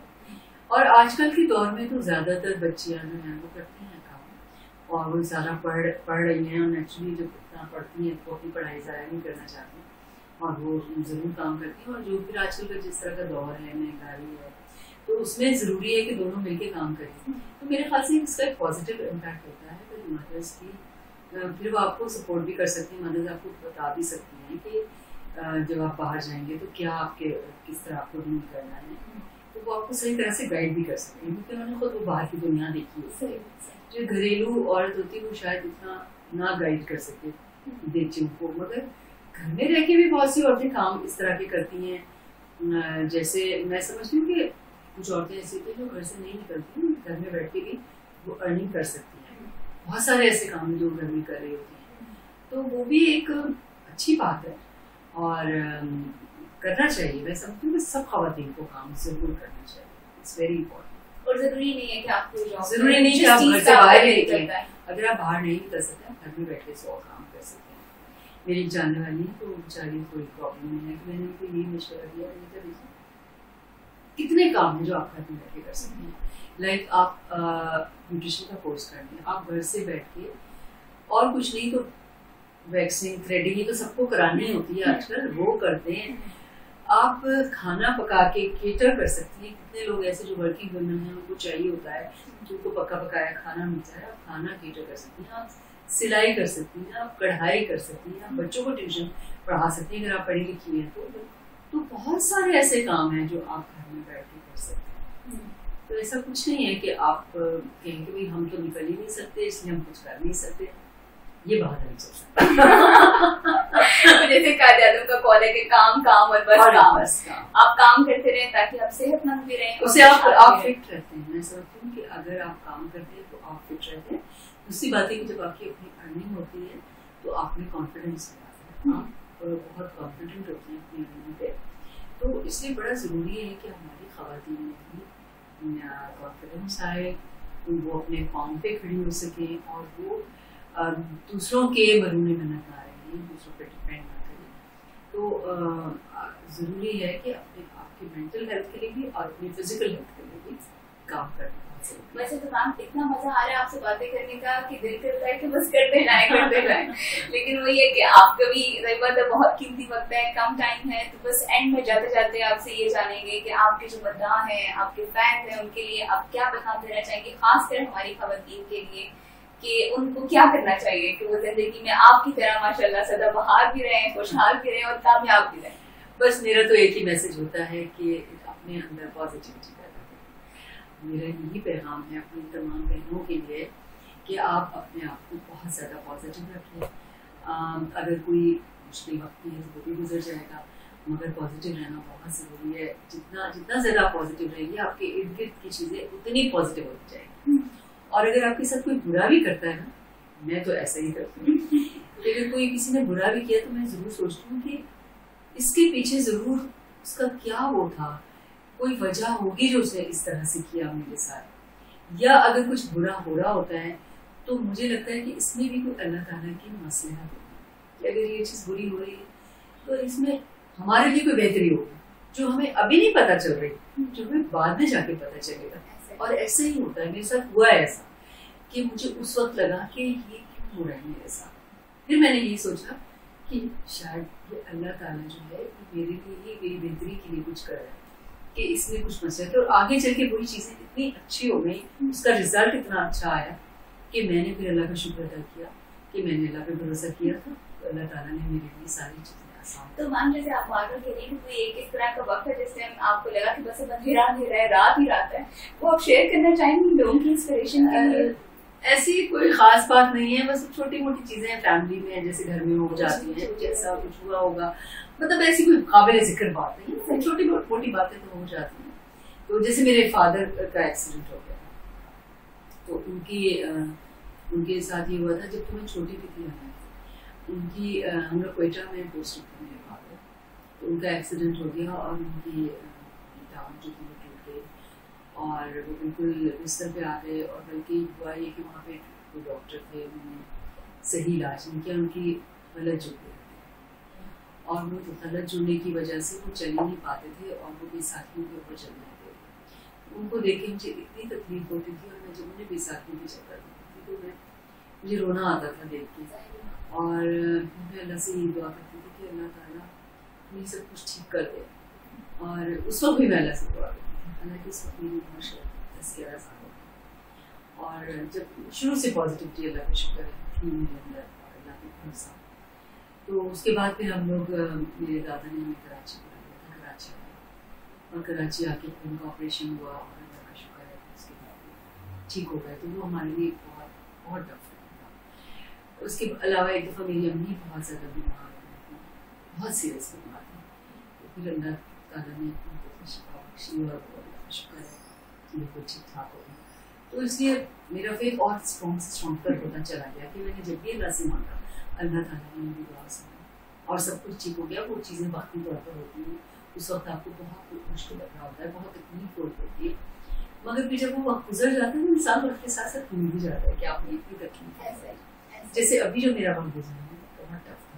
और आजकल के दौर में तो ज़्यादातर बच्चियाँ जो हैं वो करती हैं काम, और वो ज़्यादा पढ़ रही हैं, और नेचुरली जब इतना पढ़ती हैं तो अपनी पढ़ाई ज़ाया नहीं करना चाहती, और वो ज़रूर काम करती हैं। और जो फिर आजकल का जिस तरह का दौर है, महंगाई है, तो उसमें ज़रूरी है कि दोनों मिलकर काम करें। तो मेरे ख्याल से इसका एक पॉजिटिव इम्पैक्ट होता है फिर मदर्स की। फिर वो आपको सपोर्ट भी कर सकती हैं, मदद आपको बता भी सकती हैं कि जब आप बाहर जाएंगे तो क्या किस तरह आपको डील करना है, तो वो आपको सही तरह से गाइड भी कर सकती हैं, क्योंकि उन्होंने खुद वो बाहर की दुनिया देखी है। जो घरेलू औरत होती है वो शायद इतना ना गाइड कर सके बच्चों को, मगर घर में रह के भी बहुत सी औरतें काम इस तरह के करती हैं। जैसे मैं समझती हूँ कि कुछ औरतें ऐसी थी जो घर से नहीं निकलती, घर में बैठ के भी वो अर्निंग कर सकती हैं। बहुत सारे ऐसे काम जो घर में कर रही होती हैं, तो वो भी एक अच्छी बात है और करना चाहिए। मैं समझती हूँ कि सब खवातीन को काम जरूर करना चाहिए, इट्स वेरी इम्पोर्टेंट। और जरूरी नहीं है कि आपको जरूरी नहीं कि आप घर से बाहर निकलें, अगर आप बाहर नहीं निकल सकते आप घर में बैठ के 100 काम कर सकते हैं। मेरी एक जानने वाली है, तो बेचारी कोई प्रॉब्लम नहीं है, मैंने उनको यही मशवरा दिया कितने काम है जो आप घर में बैठ के कर सकते हैं। लाइक आप ब्यूटिशियन का कोर्स कर लें, आप घर से बैठ के, और कुछ नहीं तो वैक्सिंग, थ्रेडिंग, ये तो सबको करानी होती है आजकल, वो करते हैं। आप खाना पका के केटर कर सकती हैं। कितने लोग ऐसे जो वर्किंग वुमेन हैं, उनको चाहिए होता है जिनको पका पकाया खाना मिलता है, आप खाना केटर कर सकती हैं, आप सिलाई कर सकती हैं, आप कढ़ाई कर सकती हैं, आप बच्चों को ट्यूशन पढ़ा सकती हैं अगर आप पढ़ी लिखी हैं तो बहुत सारे ऐसे काम हैं जो आप घर में बैठ के कर सकते हैं। तो ऐसा कुछ नहीं है कि आप कहें कि भाई हम तो निकल ही नहीं सकते इसलिए हम कुछ कर नहीं सकते, ये बात नहीं चल सकता। तो जैसे कहा जाता है उनका कॉल है कि काम काम और बस काम। आप काम करते रहें ताकि आप सेहतमंद भी रहें, उससे आप फिट रहते हैं। मैं समझती हूँ कि अगर आप काम करते हैं तो आप फिट रहते हैं। दूसरी बात है कि जब आपकी अपनी अर्निंग होती है तो आप में कॉन्फिडेंस आता है, आप बहुत कॉन्फिडेंट होती हैं अपनी अर्निंग पे। तो इसलिए बड़ा ज़रूरी है कि हमारी ख़वातीन में भी कॉन्फिडेंस आए, वो अपने पाँव पे खड़ी हो सके और वो दूसरों के मरूने में न आए, दूसरों पर डिपेंड ना करें। तो ज़रूरी है कि अपने आपकी मेंटल हेल्थ के लिए भी और अपनी फिजिकल हेल्थ के लिए भी काम करना। वैसे तो मैम इतना मजा आ रहा है आपसे बातें करने का कि दिल करता है कि बस करते जाए लेकिन वही है कि आपका भी बहुत कीमती वक्त है, कम टाइम है, तो बस एंड में जाते जाते आपसे ये जानेंगे कि आपके जो मद्दाह हैं, आपके फैंस हैं, उनके लिए आप क्या पैगाम देना चाहेंगे, खासकर हमारी खवातीन के लिए कि उनको क्या करना चाहिए कि वो जिंदगी में आपकी तरह माशाल्लाह सदाबहार भी रहें, खुशहाल भी रहें और कामयाब भी रहें। बस मेरा तो एक ही मैसेज होता है कि अपने अंदर पॉजिटिविटी पैदा करें। मेरा यही पैगाम है अपनी तमाम बहनों के लिए कि आप अपने आप को बहुत ज़्यादा पॉजिटिव रखें। अगर कोई मुश्किल वक्त है तो वो भी गुजर जाएगा, मगर पॉजिटिव रहना बहुत ज़रूरी है। जितना जितना ज़्यादा आप पॉजिटिव रहेंगे, आपके इर्द गिर्द की चीज़ें उतनी पॉजिटिव होती जाएंगी। और अगर आपके साथ कोई बुरा भी करता है ना, मैं तो ऐसा ही करती हूँ, अगर कोई किसी ने बुरा भी किया तो मैं ज़रूर सोचती हूँ कि इसके पीछे ज़रूर उसका क्या वो था, कोई वजह होगी जो उसने इस तरह से किया मेरे साथ। या अगर कुछ बुरा हो रहा होता है तो मुझे लगता है कि इसमें भी कोई अल्लाह ताला की मसलहत होगी कि अगर ये चीज़ बुरी हो रही है तो इसमें हमारे लिए कोई बेहतरी होगी जो हमें अभी नहीं पता चल रही, जो हमें बाद में जाके पता चलेगा। और ऐसा ही होता है, मेरे साथ हुआ है ऐसा कि मुझे उस वक्त लगा कि ये क्यों हो रहा है मेरे साथ। फिर मैंने ये सोचा कि शायद ये अल्लाह ताला जो है मेरे लिए ही, मेरी बेहतरी के लिए कुछ कर रहा है, कि इसमें कुछ मसला है। और आगे चल के वही चीज़ें इतनी अच्छी हो गई, उसका रिजल्ट इतना अच्छा आया कि मैंने फिर अल्लाह का शुक्र अदा किया कि मैंने अल्लाह पे भरोसा किया था, तो अल्लाह ताला ने मेरे लिए सारी चीज़ें आसान। तो मान लीजिए आप बार-बार कह रही हैं कि कोई एक इस तरह का वक्त है जिस टाइम आपको लगा कि बस अब अंधेरा अंधेरा है, रात ही रात है, वो आप शेयर करना चाहेंगे लोगों की इंस्पिरेशन के लिए? ऐसी कोई खास बात नहीं है, बस छोटी मोटी चीजें फैमिली में जैसे घर में हो जाती हैं, कुछ ऐसा कुछ हुआ होगा, मतलब ऐसी कोई काबिल जिक्र बात नहीं है, छोटी मोटी बातें तो हो जाती हैं। तो जैसे मेरे फादर का एक्सीडेंट हो गया, तो उनके साथ ये हुआ था जब मैं छोटी भी थी। उनकी हम लोग क्वेटा में पोस्ट थे मेरे फादर, तो उनका एक्सीडेंट हो गया और उनकी टांग जो थी टूट गई और वो बिल्कुल बिस्तर पे आ गए। और बल्कि हुआ ये कि वहाँ पे कोई डॉक्टर थे, उन्होंने सही इलाज नहीं किया, उनकी गलत जुड़ गई और वो गलत जुड़ने की वजह से वो चल ही नहीं पाते थे और वो बैसाखियों के ऊपर चल रहे थे। उनको देख के मुझे इतनी तकलीफ होती थी और मैं जब उन्हें बैसाखियों की चक्कर थी तो मुझे रोना आता था देख के। और मैं अल्लाह से ये दुआ करती थी कि अल्लाह ताला ये सब कुछ ठीक कर दे। और उस वक्त भी मैं अल्लाह से दुआ करती थी, हालांकि उस वक्त मेरी उम्र 10-11 साल होती। और जब शुरू से पॉजिटिविटी अल्लाह का शुक्र है थी मेरे अंदर, अल्लाह की भरोसा। तो उसके बाद फिर हम लोग, मेरे दादा ने हमें कराची बुला लिया था, कराची आए और कराची आके उनका ऑपरेशन हुआ और अल्लाह का शुक्र है उसके बाद ठीक हो गए। तो वो हमारे लिए बहुत बहुत टफ था। उसके अलावा एक दफ़ा मेरी अम्मी बहुत ज़्यादा बीमार हो गई थी, बहुत सीरियस बीमार थी, तो फिर अल्लाह ताला ने उनको शिफा बख्शी और अल्लाह का शुक्र है कि बिल्कुल ठीक ठाक हो गई। तो इसलिए मेरा फेथ और स्ट्रॉन्गर होता चला गया कि मैंने जब भी अल्लाह से मांगा, अल्लाह ताला ने मेरी दुआ सुनी और सब कुछ ठीक हो गया। वो चीज़ें वक्ती तौर पर होती हैं, उस वक्त आपको बहुत मुश्किल लग रहा होता है, बहुत तकलीफ होती है, मगर फिर जब वो वक्त गुजर जाता है तो इंसान वक्त के साथ साथ भूल भी जाता है कि आपने इतनी तकलीफ है। जैसे अभी जो मेरा वक्त गुजरा है बहुत टफ था,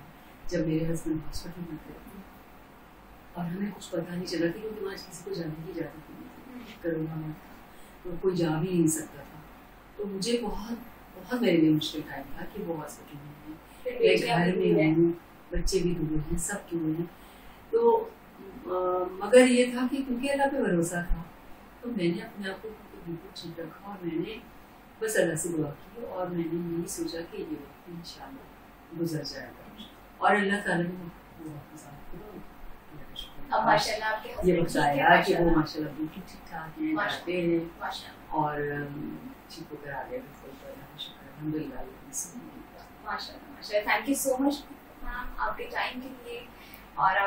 जब मेरे हस्बैंड हॉस्पिटल में थे और हमें कुछ पता नहीं चला था क्योंकि वहाँ किसी को जाने की इजाज़त नहीं थी, कोरोना में था तो कोई जा भी नहीं सकता था। तो मुझे बहुत बहुत मेरे लिए मुश्किल टाइम था कि वो हॉस्पिटल में है, घर में हूँ, बच्चे भी दूर हैं, सब दूर हैं। तो मगर ये था कि क्योंकि अल्लाह पे भरोसा था तो मैंने अपने आप को बिल्कुल ठीक रखा और मैंने बस अल्लाह से दुआ की और मैंने यही सोचा कि ये वक्त इंशाल्लाह गुजर जाएगा और अल्लाह ताला ने वो वक्त साथ किया। अब माशाल्लाह आपके ये वक्त आया कि वो माशाल्लाह बिल्कुल ठीक ठाक हैं, डरते हैं और ठीक होकर आ गए बिल्कुल, अल्हम्दुलिल्लाह। माशाल्लाह माशाल्लाह, thank you so much ma'am आपके टाइम के लिए और